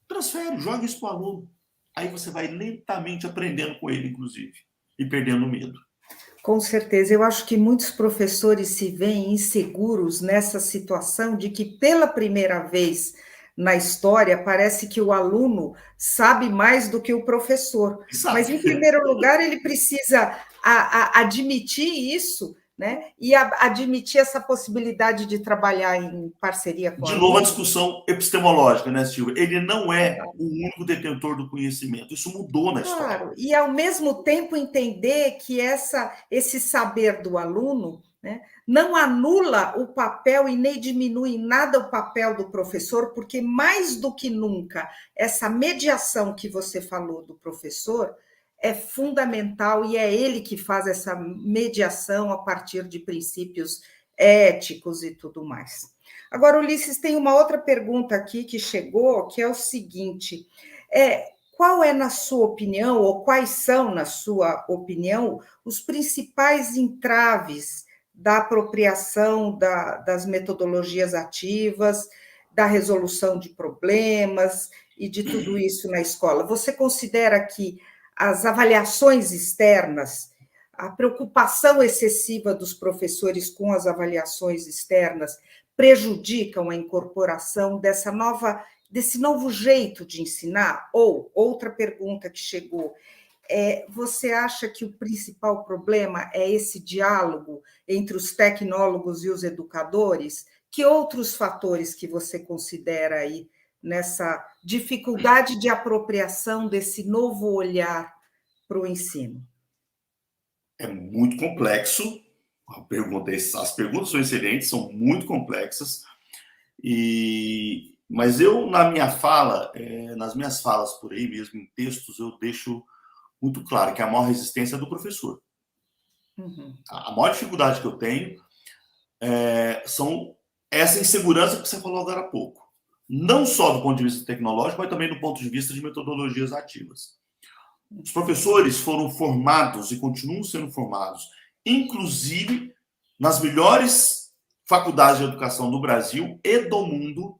transfere, joga isso para o aluno. Aí você vai lentamente aprendendo com ele, inclusive, e perdendo o medo. Com certeza, eu acho que muitos professores se veem inseguros nessa situação de que, pela primeira vez na história, parece que o aluno sabe mais do que o professor. Mas, em primeiro lugar, ele precisa admitir isso, né? E admitir essa possibilidade de trabalhar em parceria com o aluno. De novo, a discussão epistemológica, né, Silvia? Ele não é o único detentor do conhecimento. Isso mudou na história. Claro, e ao mesmo tempo entender que esse saber do aluno, né, não anula o papel e nem diminui em nada o papel do professor, porque mais do que nunca, essa mediação que você falou do professor é fundamental e é ele que faz essa mediação a partir de princípios éticos e tudo mais. Agora, Ulisses, tem uma outra pergunta aqui que chegou, que é o seguinte: qual é, na sua opinião, ou quais são, na sua opinião, os principais entraves da apropriação das metodologias ativas, da resolução de problemas e de tudo isso na escola? Você considera que as avaliações externas, a preocupação excessiva dos professores com as avaliações externas prejudicam a incorporação desse novo jeito de ensinar? Ou, outra pergunta que chegou, você acha que o principal problema é esse diálogo entre os tecnólogos e os educadores? Que outros fatores que você considera aí nessa dificuldade de apropriação desse novo olhar para o ensino? É muito complexo. As perguntas são excelentes, são muito complexas. Mas eu, nas minhas falas por aí mesmo, em textos, eu deixo muito clara, que é a maior resistência é do professor. Uhum. A maior dificuldade que eu tenho são essa insegurança que você falou agora há pouco. Não só do ponto de vista tecnológico, mas também do ponto de vista de metodologias ativas. Os professores foram formados e continuam sendo formados, inclusive nas melhores faculdades de educação do Brasil e do mundo,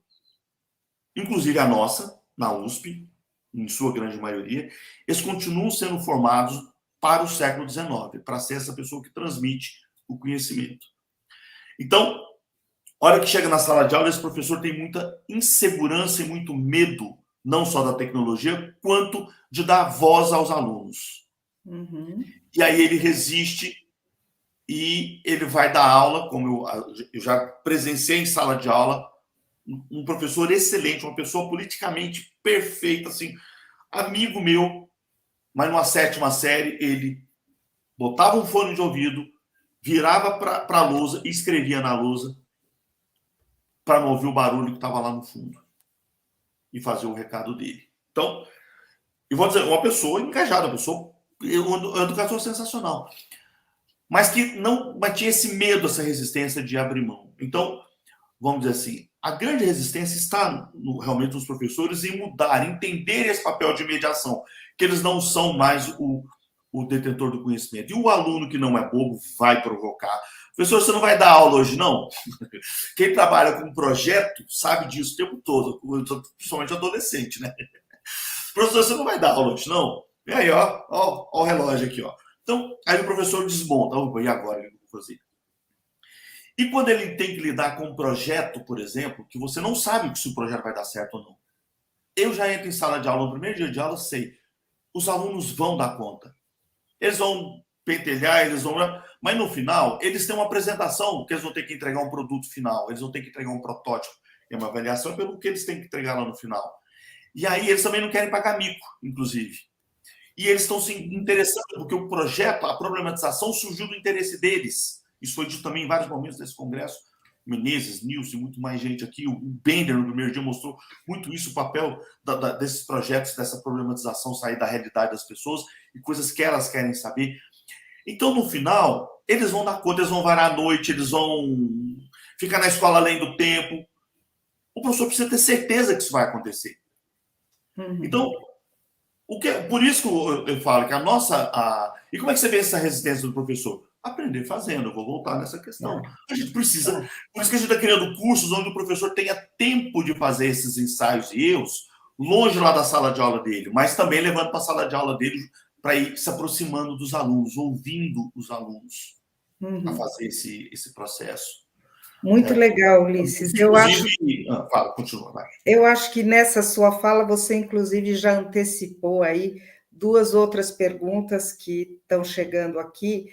inclusive a nossa, na USP, em sua grande maioria, eles continuam sendo formados para o século XIX, para ser essa pessoa que transmite o conhecimento. Então, a hora que chega na sala de aula, esse professor tem muita insegurança e muito medo, não só da tecnologia, quanto de dar voz aos alunos. Uhum. E aí ele resiste e ele vai dar aula, como eu já presenciei em sala de aula, um professor excelente, uma pessoa politicamente perfeita, assim, amigo meu, mas numa 7ª série, ele botava um fone de ouvido, virava para a lousa e escrevia na lousa para não ouvir o barulho que estava lá no fundo e fazer o recado dele. Então, eu vou dizer, uma pessoa engajada, uma educação sensacional, mas que não tinha esse medo, essa resistência de abrir mão. Então, vamos dizer assim, a grande resistência está realmente nos professores em mudar, entender esse papel de mediação, que eles não são mais o detentor do conhecimento. E o aluno que não é bobo vai provocar. Professor, você não vai dar aula hoje, não? Quem trabalha com projeto sabe disso o tempo todo, principalmente adolescente, né? Professor, você não vai dar aula hoje, não? E aí, ó o relógio aqui, ó. Então, aí o professor desmonta. E agora o que eu vou fazer? E quando ele tem que lidar com um projeto, por exemplo, que você não sabe se o projeto vai dar certo ou não. Eu já entro em sala de aula, no primeiro dia de aula, sei. Os alunos vão dar conta. Eles vão pentelhar, mas no final, eles têm uma apresentação que eles vão ter que entregar um produto final, eles vão ter que entregar um protótipo. É uma avaliação pelo que eles têm que entregar lá no final. E aí eles também não querem pagar mico, inclusive. E eles estão se interessando, porque o projeto, a problematização surgiu do interesse deles. Isso foi dito também em vários momentos desse congresso. Menezes, Nilson, muito mais gente aqui. O Bender, no primeiro dia, mostrou muito isso, o papel desses projetos, dessa problematização, sair da realidade das pessoas e coisas que elas querem saber. Então, no final, eles vão dar conta, eles vão varar à noite, eles vão ficar na escola além do tempo. O professor precisa ter certeza que isso vai acontecer. Uhum. Então, por isso que eu falo que a nossa... E como é que você vê essa resistência do professor? Aprender fazendo, eu vou voltar nessa questão. A gente precisa... Por isso que a gente está criando cursos onde o professor tenha tempo de fazer esses ensaios e erros longe lá da sala de aula dele, mas também levando para a sala de aula dele para ir se aproximando dos alunos, ouvindo os alunos a fazer esse processo. Muito legal, Ulisses. Continua, vai. Eu acho que nessa sua fala você, inclusive, já antecipou aí 2 outras perguntas que estão chegando aqui.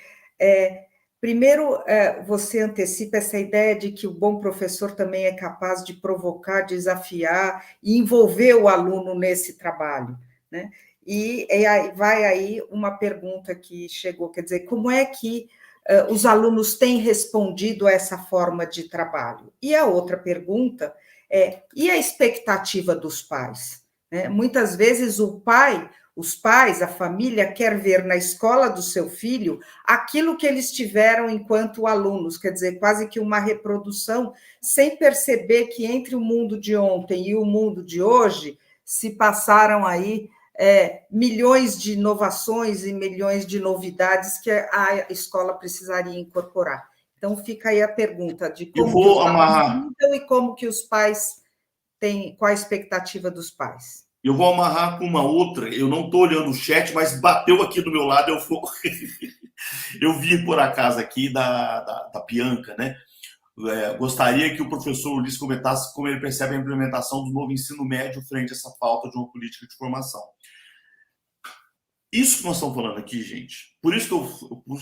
Primeiro, você antecipa essa ideia de que o bom professor também é capaz de provocar, desafiar e envolver o aluno nesse trabalho, né? E aí vai aí uma pergunta que chegou, quer dizer, como é que os alunos têm respondido a essa forma de trabalho? E a outra pergunta e a expectativa dos pais? Né? Muitas vezes os pais, a família quer ver na escola do seu filho aquilo que eles tiveram enquanto alunos, quer dizer, quase que uma reprodução, sem perceber que entre o mundo de ontem e o mundo de hoje se passaram aí milhões de inovações e milhões de novidades que a escola precisaria incorporar. Então, fica aí a pergunta de como que os pais lidam e como que os pais têm, qual a expectativa dos pais. Eu vou amarrar com uma outra, eu não estou olhando o chat, mas bateu aqui do meu lado, eu vi por acaso aqui da Bianca, né? Gostaria que o professor Ulisses comentasse como ele percebe a implementação do novo ensino médio frente a essa falta de uma política de formação. Isso que nós estamos falando aqui, gente, por isso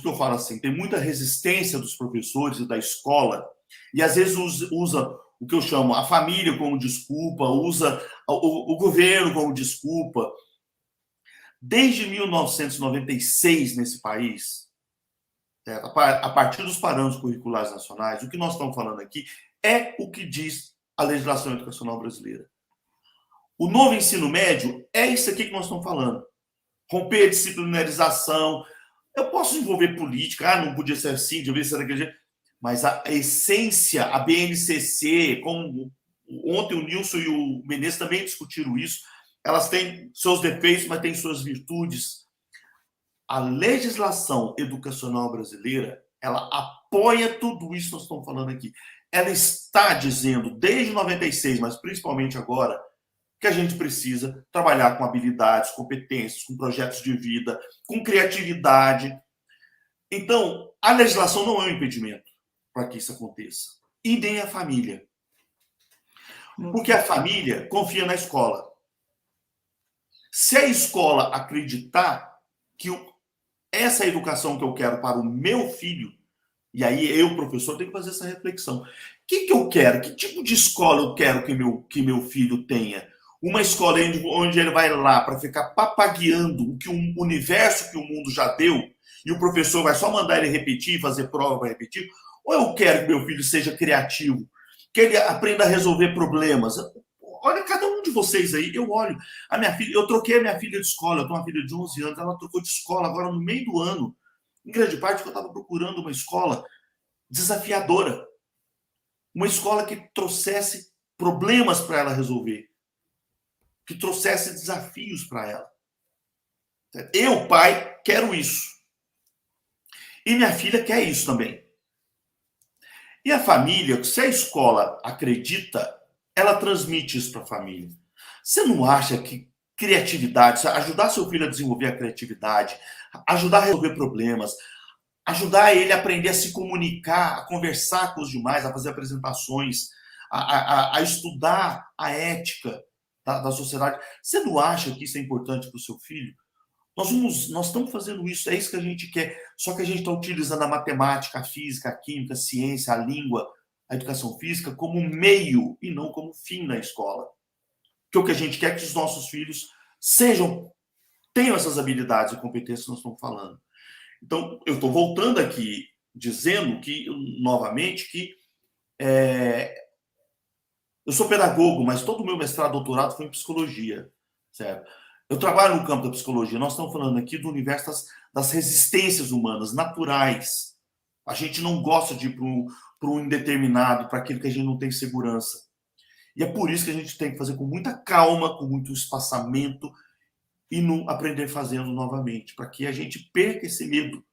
que eu falo assim, tem muita resistência dos professores e da escola, e às vezes usa o que eu chamo a família como desculpa, usa o governo como desculpa. Desde 1996, nesse país, a partir dos parâmetros curriculares nacionais, o que nós estamos falando aqui é o que diz a legislação educacional brasileira. O novo ensino médio é isso aqui que nós estamos falando. romper a disciplinarização. Eu posso envolver política, não podia ser assim, devia ser daquele jeito, mas a essência, a BNCC, como ontem o Nilson e o Menezes também discutiram isso, elas têm seus defeitos, mas têm suas virtudes. A legislação educacional brasileira, ela apoia tudo isso que nós estamos falando aqui. Ela está dizendo, desde 96, mas principalmente agora, que a gente precisa trabalhar com habilidades, competências, com projetos de vida, com criatividade. Então, a legislação não é um impedimento para que isso aconteça. E nem a família. Porque a família confia na escola. Se a escola acreditar que essa educação que eu quero para o meu filho, e aí eu, professor, tenho que fazer essa reflexão. O que eu quero? Que tipo de escola eu quero que meu filho tenha? Uma escola onde ele vai lá para ficar papagueando o que o universo que o mundo já deu e o professor vai só mandar ele repetir, fazer prova para repetir? Ou eu quero que meu filho seja criativo, que ele aprenda a resolver problemas? Olha, cada um de vocês aí, eu olho. A minha filha, eu troquei a minha filha de escola, eu tenho uma filha de 11 anos, ela trocou de escola agora no meio do ano. Em grande parte porque eu estava procurando uma escola desafiadora. Uma escola que trouxesse problemas para ela resolver. Que trouxesse desafios para ela. Eu, pai, quero isso. E minha filha quer isso também. E a família, se a escola acredita, ela transmite isso para a família. Você não acha que criatividade, ajudar seu filho a desenvolver a criatividade, ajudar a resolver problemas, ajudar ele a aprender a se comunicar, a conversar com os demais, a fazer apresentações, a estudar a ética da sociedade. Você não acha que isso é importante para o seu filho? Nós estamos fazendo isso, é isso que a gente quer. Só que a gente está utilizando a matemática, a física, a química, a ciência, a língua, a educação física como meio e não como fim na escola. Porque o que a gente quer é que os nossos filhos tenham essas habilidades e competências que nós estamos falando. Então, eu estou voltando aqui dizendo que, novamente, que eu sou pedagogo, mas todo o meu mestrado, doutorado foi em psicologia, certo? Eu trabalho no campo da psicologia. Nós estamos falando aqui do universo das resistências humanas, naturais. A gente não gosta de ir para um indeterminado, para aquilo que a gente não tem segurança. E é por isso que a gente tem que fazer com muita calma, com muito espaçamento e não aprender fazendo novamente, para que a gente perca esse medo.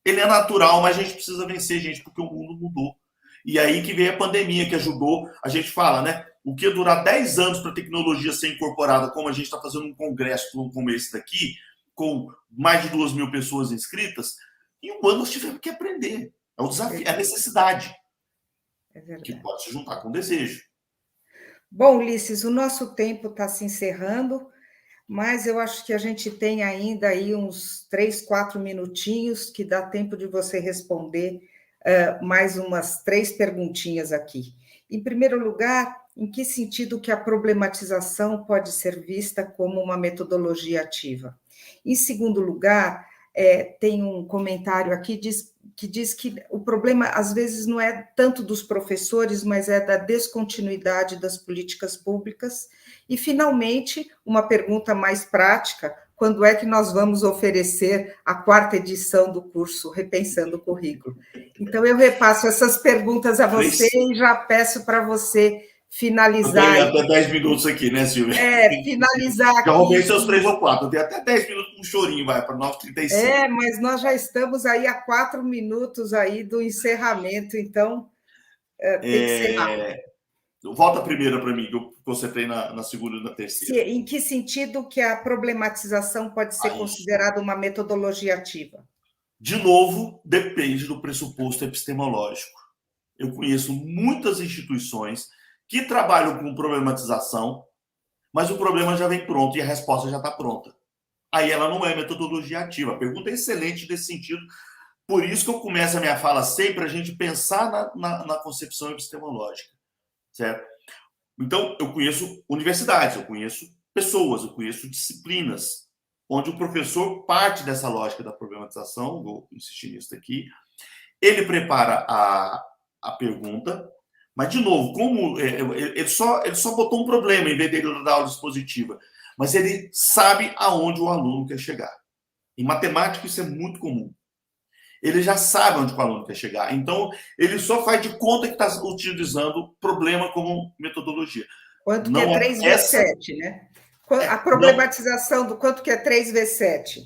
Ele é natural, mas a gente precisa vencer, gente, porque o mundo mudou. E aí que veio a pandemia, que ajudou. A gente fala, né? O que ia durar 10 anos para a tecnologia ser incorporada, como a gente está fazendo um congresso como esse daqui, com mais de 2.000 pessoas inscritas, em um ano nós tivemos que aprender. É o desafio, é a necessidade. É verdade. Que pode se juntar com o desejo. Bom, Ulisses, o nosso tempo está se encerrando, mas eu acho que a gente tem ainda aí uns 3, 4 minutinhos que dá tempo de você responder mais umas 3 perguntinhas aqui. Em primeiro lugar, em que sentido que a problematização pode ser vista como uma metodologia ativa? Em segundo lugar, tem um comentário aqui que diz que o problema, às vezes, não é tanto dos professores, mas é da descontinuidade das políticas públicas. E, finalmente, uma pergunta mais prática: quando é que nós vamos oferecer a 4ª edição do curso Repensando o Currículo? Então, eu repasso essas perguntas a você e já peço para você finalizar. Eu tenho até 10 minutos aqui, né, Silvia? Finalizar aqui. Já roubei seus 3 ou 4. Eu tenho até 10 minutos com um chorinho, vai, para 9h35. Mas nós já estamos aí a 4 minutos aí do encerramento, então tem que ser rápido. Volta a primeira para mim, que eu concentrei na segunda e na terceira. Em que sentido que a problematização pode ser considerada uma metodologia ativa? De novo, depende do pressuposto epistemológico. Eu conheço muitas instituições que trabalham com problematização, mas o problema já vem pronto e a resposta já está pronta. Aí ela não é metodologia ativa. A pergunta é excelente nesse sentido. Por isso que eu começo a minha fala sempre a gente pensar na concepção epistemológica. Certo? Então, eu conheço universidades, eu conheço pessoas, eu conheço disciplinas, onde o professor parte dessa lógica da problematização, vou insistir nisso aqui, ele prepara a pergunta, mas, de novo, como ele só botou um problema em vez dele dar aula expositiva, mas ele sabe aonde o aluno quer chegar. Em matemática, isso é muito comum. Ele já sabe onde o aluno quer chegar. Então, ele só faz de conta que está utilizando problema como metodologia. Quanto que é Não é três vezes essa. 7, né? A Não, problematização do quanto que é 3 vezes 7.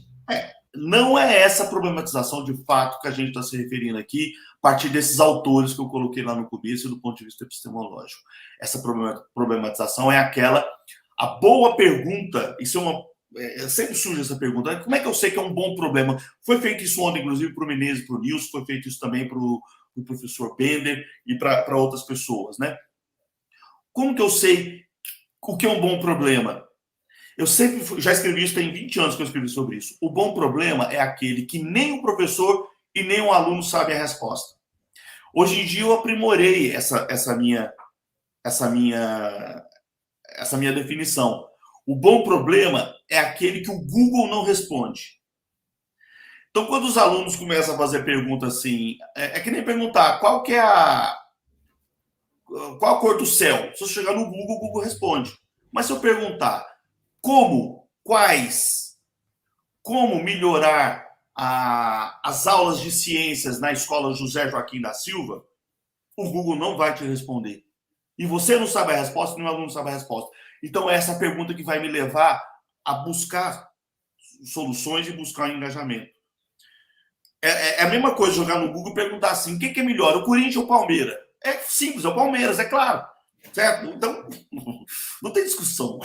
não é essa problematização de fato que a gente está se referindo aqui, a partir desses autores que eu coloquei lá no começo, do ponto de vista epistemológico. Essa problematização é aquela. A boa pergunta, isso é uma. Sempre surge essa pergunta, como é que eu sei que é um bom problema? Foi feito isso ontem, inclusive, para o Menezes e para o Nilson, foi feito isso também para o professor Bender e para outras pessoas, né? Como que eu sei o que é um bom problema? Eu sempre já escrevi isso, tem 20 anos que eu escrevi sobre isso. O bom problema é aquele que nem o professor e nem o aluno sabem a resposta. Hoje em dia eu aprimorei essa minha definição. O bom problema é aquele que o Google não responde. Então, quando os alunos começam a fazer perguntas assim, é que nem perguntar qual a cor do céu. Se eu chegar no Google, o Google responde. Mas se eu perguntar como, quais, como melhorar as aulas de ciências na escola José Joaquim da Silva, o Google não vai te responder. E você não sabe a resposta, nem o aluno sabe a resposta. Então, é essa pergunta que vai me levar a buscar soluções e buscar um engajamento. É a mesma coisa jogar no Google e perguntar assim: o que é melhor, o Corinthians ou o Palmeiras? É simples, é o Palmeiras, é claro. Certo? Então, não tem discussão.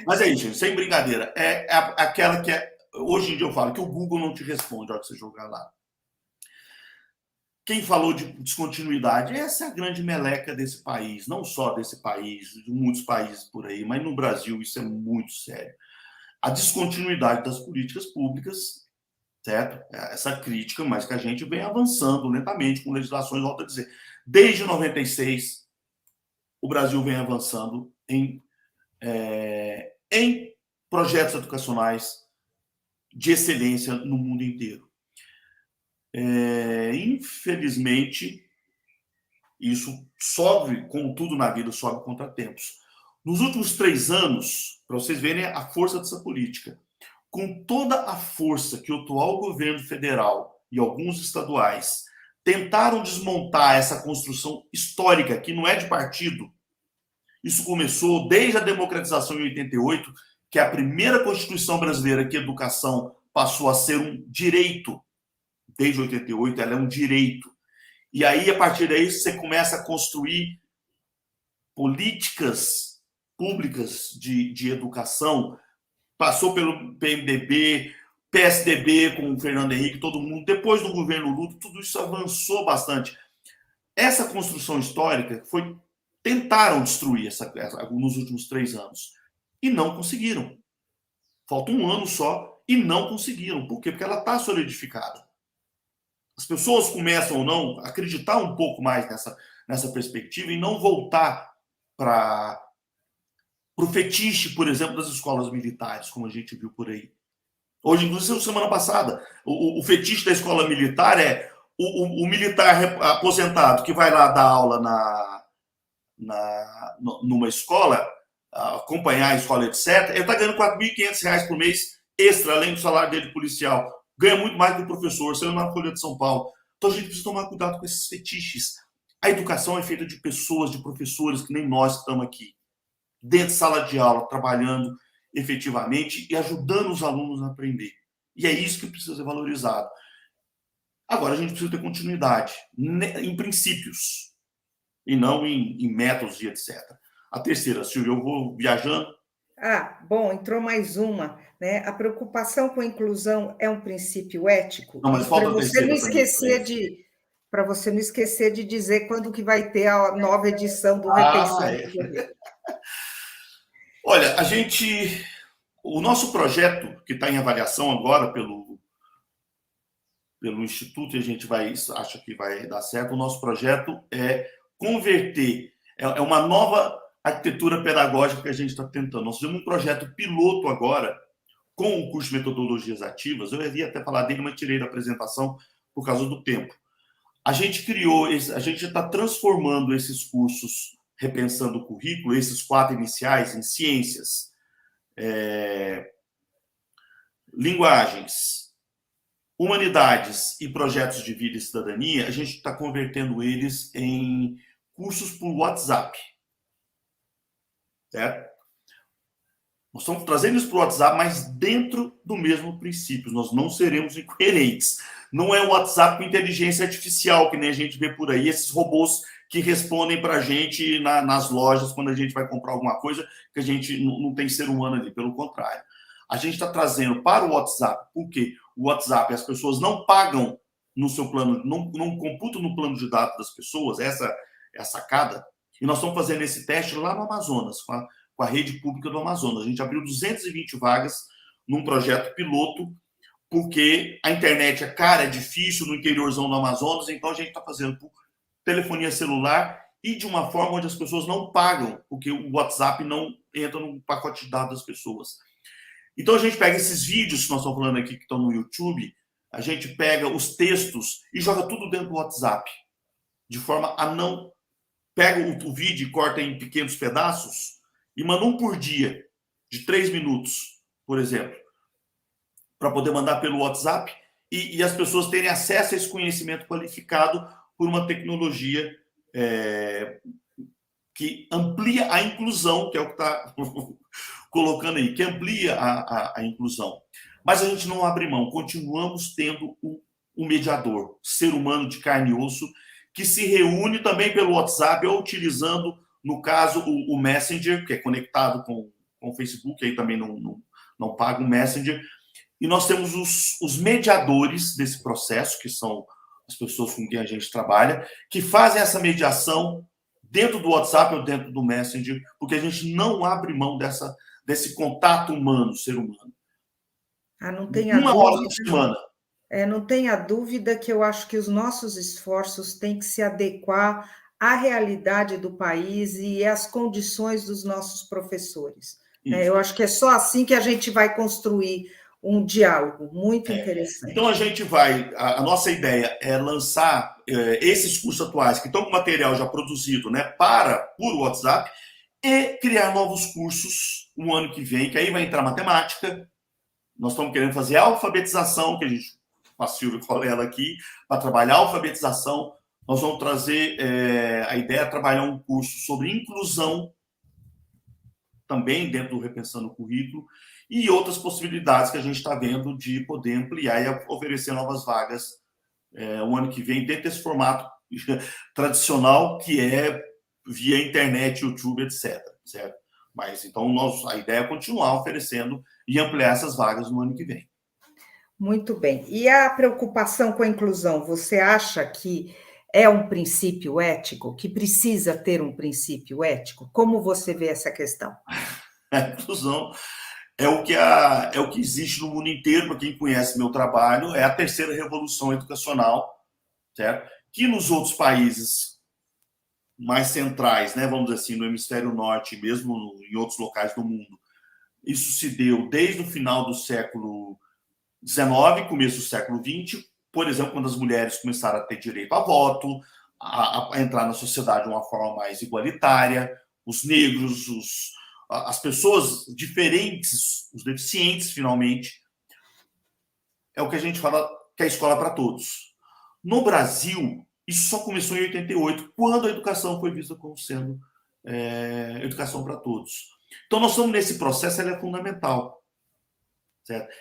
Mas é isso, gente, sem brincadeira. É aquela que é. Hoje em dia eu falo que o Google não te responde na hora que você jogar lá. Quem falou de descontinuidade, essa é a grande meleca desse país, não só desse país, de muitos países por aí, mas no Brasil isso é muito sério. A descontinuidade das políticas públicas, certo? Essa crítica, mas que a gente vem avançando lentamente com legislações, volto a dizer. Desde 96, o Brasil vem avançando em projetos educacionais de excelência no mundo inteiro. Infelizmente, isso sobe, como tudo na vida, sobe contratempos. Nos últimos 3 anos, para vocês verem a força dessa política, com toda a força que o atual governo federal e alguns estaduais tentaram desmontar essa construção histórica, que não é de partido. Isso começou desde a democratização em 88, que é a primeira Constituição brasileira que a educação passou a ser um direito. Desde 88, ela é um direito. E aí, a partir daí, você começa a construir políticas públicas de educação. Passou pelo PMDB, PSDB com o Fernando Henrique, todo mundo. Depois do governo Lula, tudo isso avançou bastante. Essa construção histórica tentaram destruir nos últimos 3 anos e não conseguiram. Falta 1 ano só e não conseguiram. Por quê? Porque ela está solidificada. As pessoas começam ou não a acreditar um pouco mais nessa perspectiva e não voltar para o fetiche, por exemplo, das escolas militares, como a gente viu por aí. Hoje, inclusive, semana passada, o fetiche da escola militar é o militar aposentado que vai lá dar aula numa escola, acompanhar a escola, etc., ele está ganhando R$4.500 por mês extra, além do salário dele de policial. Ganha muito mais do que o professor, sendo na Folha de São Paulo. Então a gente precisa tomar cuidado com esses fetiches. A educação é feita de pessoas, de professores, que nem nós que estamos aqui, dentro de sala de aula, trabalhando efetivamente e ajudando os alunos a aprender. E é isso que precisa ser valorizado. Agora a gente precisa ter continuidade em princípios e não em métodos e etc. A terceira, Silvia, eu vou viajando. Bom, entrou mais uma, né? A preocupação com a inclusão é um princípio ético. Não, mas falta a terceira Para você não esquecer de dizer quando que vai ter a nova edição do É. Olha, o nosso projeto, que está em avaliação agora pelo Instituto, e a gente acha que vai dar certo, o nosso projeto é converter, é uma nova arquitetura pedagógica que a gente está tentando. Nós fizemos um projeto piloto agora, com o curso de Metodologias Ativas. Eu ia até falar dele, mas tirei da apresentação por causa do tempo. A gente está transformando esses cursos, repensando o currículo, esses 4 iniciais, em ciências, linguagens, humanidades e projetos de vida e cidadania, a gente está convertendo eles em cursos por WhatsApp. Certo? Nós estamos trazendo isso para o WhatsApp, mas dentro do mesmo princípio. Nós não seremos incoerentes. Não é o WhatsApp com inteligência artificial, que nem a gente vê por aí, esses robôs que respondem para a gente nas lojas quando a gente vai comprar alguma coisa, que a gente não tem ser humano ali, pelo contrário. A gente está trazendo para o WhatsApp, porque o WhatsApp, as pessoas não pagam no seu plano, não computam no plano de dados das pessoas, essa é a sacada. E nós estamos fazendo esse teste lá no Amazonas, com a rede pública do Amazonas. A gente abriu 220 vagas num projeto piloto, porque a internet é cara, é difícil no interiorzão do Amazonas, então a gente está fazendo por telefonia celular e de uma forma onde as pessoas não pagam, porque o WhatsApp não entra no pacote de dados das pessoas. Então a gente pega esses vídeos que nós estamos falando aqui, que estão no YouTube, a gente pega os textos e joga tudo dentro do WhatsApp, de forma a não... Pega o vídeo e corta em pequenos pedaços e manda um por dia, de 3 minutos, por exemplo, para poder mandar pelo WhatsApp e as pessoas terem acesso a esse conhecimento qualificado por uma tecnologia que amplia a inclusão, que é o que está colocando aí, que amplia a inclusão. Mas a gente não abre mão, continuamos tendo o mediador, ser humano de carne e osso, que se reúne também pelo WhatsApp ou utilizando, no caso, o Messenger, que é conectado com o Facebook, aí também não paga o Messenger. E nós temos os mediadores desse processo, que são as pessoas com quem a gente trabalha, que fazem essa mediação dentro do WhatsApp ou dentro do Messenger, porque a gente não abre mão desse contato humano, ser humano. Não tenha uma dúvida. hora por semana. Não tenha dúvida que eu acho que os nossos esforços têm que se adequar à realidade do país e às condições dos nossos professores. Eu acho que é só assim que a gente vai construir um diálogo muito interessante. Então, a nossa ideia é lançar esses cursos atuais, que estão com material já produzido, né, por WhatsApp, e criar novos cursos no ano que vem, que aí vai entrar matemática. Nós estamos querendo fazer a alfabetização, que a gente... com a Silvia Colela aqui, para trabalhar a alfabetização. Nós vamos trazer a ideia é trabalhar um curso sobre inclusão, também dentro do Repensando o Currículo, e outras possibilidades que a gente está vendo de poder ampliar e oferecer novas vagas o ano que vem, dentro desse formato tradicional, que é via internet, YouTube, etc. Certo? Mas, então, a ideia é continuar oferecendo e ampliar essas vagas no ano que vem. Muito bem. E a preocupação com a inclusão, você acha que é um princípio ético, que precisa ter um princípio ético? Como você vê essa questão? A inclusão é o que existe no mundo inteiro, para quem conhece meu trabalho, é a terceira revolução educacional, certo? Que nos outros países mais centrais, né, vamos dizer assim, no hemisfério norte, mesmo em outros locais do mundo, isso se deu desde o final do século XIX, começo do século XX, por exemplo, quando as mulheres começaram a ter direito a voto, a entrar na sociedade de uma forma mais igualitária, os negros, as pessoas diferentes, os deficientes, finalmente. É o que a gente fala que é a escola para todos. No Brasil, isso só começou em 88, quando a educação foi vista como sendo educação para todos. Então, nós estamos nesse processo, ele é fundamental. Certo?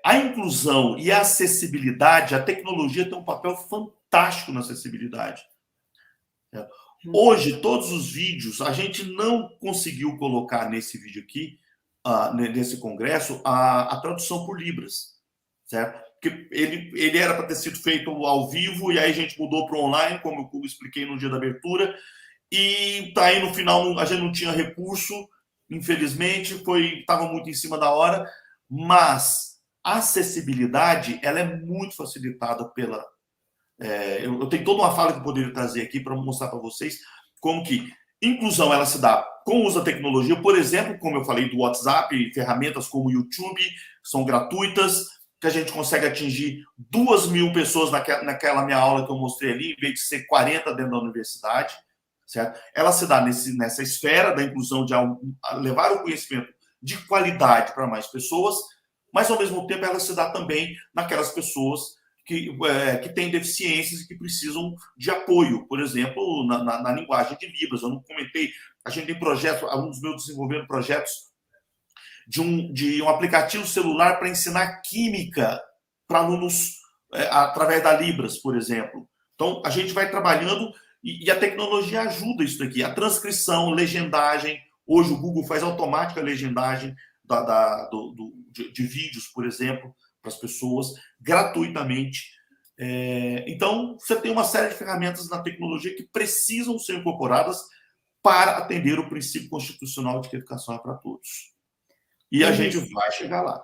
A inclusão e a acessibilidade, a tecnologia tem um papel fantástico na acessibilidade. Hoje, todos os vídeos, a gente não conseguiu colocar nesse vídeo aqui, nesse congresso, a tradução por Libras, certo? Porque ele era para ter sido feito ao vivo, e aí a gente mudou para online, como eu expliquei no dia da abertura, e tá aí no final, a gente não tinha recurso, infelizmente, estava muito em cima da hora, mas a acessibilidade ela é muito facilitada pela... eu tenho toda uma fala que eu poderia trazer aqui para mostrar para vocês como que inclusão ela se dá com o uso da tecnologia, por exemplo, como eu falei do WhatsApp, ferramentas como o YouTube, são gratuitas, que a gente consegue atingir 2.000 pessoas naquela minha aula que eu mostrei ali, em vez de ser 40 dentro da universidade, certo? Ela se dá nessa esfera da inclusão, de levar o conhecimento de qualidade para mais pessoas, mas ao mesmo tempo ela se dá também naquelas pessoas que têm deficiências e que precisam de apoio, por exemplo, na linguagem de Libras. Eu não comentei, a gente tem projetos, alunos meus desenvolvendo projetos de um aplicativo celular para ensinar química para alunos através da Libras, por exemplo. Então, a gente vai trabalhando e a tecnologia ajuda isso daqui. A transcrição, legendagem. Hoje o Google faz automática a legendagem de vídeos, por exemplo, para as pessoas, gratuitamente. Então, você tem uma série de ferramentas na tecnologia que precisam ser incorporadas para atender o princípio constitucional de que a educação é para todos. E a gente vai chegar lá.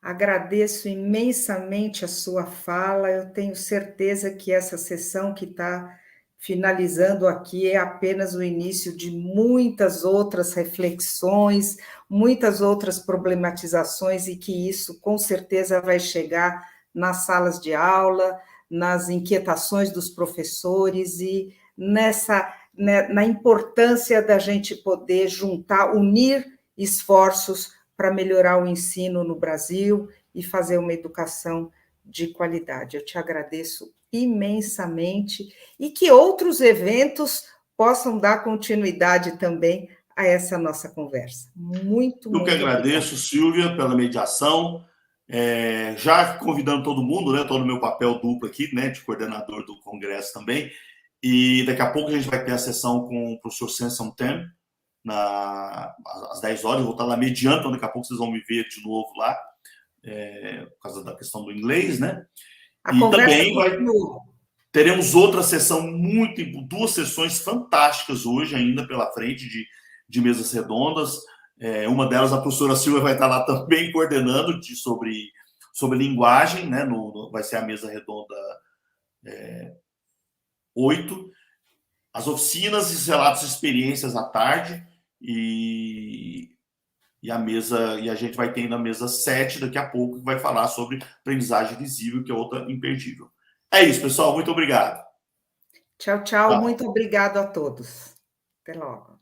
Agradeço imensamente a sua fala. Eu tenho certeza que essa sessão que está finalizando aqui é apenas o início de muitas outras reflexões, muitas outras problematizações, e que isso com certeza vai chegar nas salas de aula, nas inquietações dos professores e na importância da gente poder juntar, unir esforços para melhorar o ensino no Brasil e fazer uma educação de qualidade. Eu te agradeço imensamente e que outros eventos possam dar continuidade também a essa nossa conversa. Muito Eu que agradeço, obrigada. Silvia, pela mediação. Já convidando todo mundo, né? Estou no meu papel duplo aqui, né? De coordenador do congresso também. E daqui a pouco a gente vai ter a sessão com o professor Senson Tem, às 10 horas. Eu vou estar lá mediando, então daqui a pouco vocês vão me ver de novo lá, por causa da questão do inglês, né? A E conversa também continua. teremos outra sessão, duas sessões fantásticas hoje ainda pela frente, de mesas redondas. Uma delas, a professora Silvia vai estar lá também coordenando sobre linguagem, né? Vai ser a mesa redonda 8. As oficinas e os relatos de experiências à tarde. E a gente vai ter ainda a mesa 7 daqui a pouco, que vai falar sobre aprendizagem visível, que é outra imperdível. É isso, pessoal. Muito obrigado. Tchau, tchau. Muito obrigado a todos. Até logo.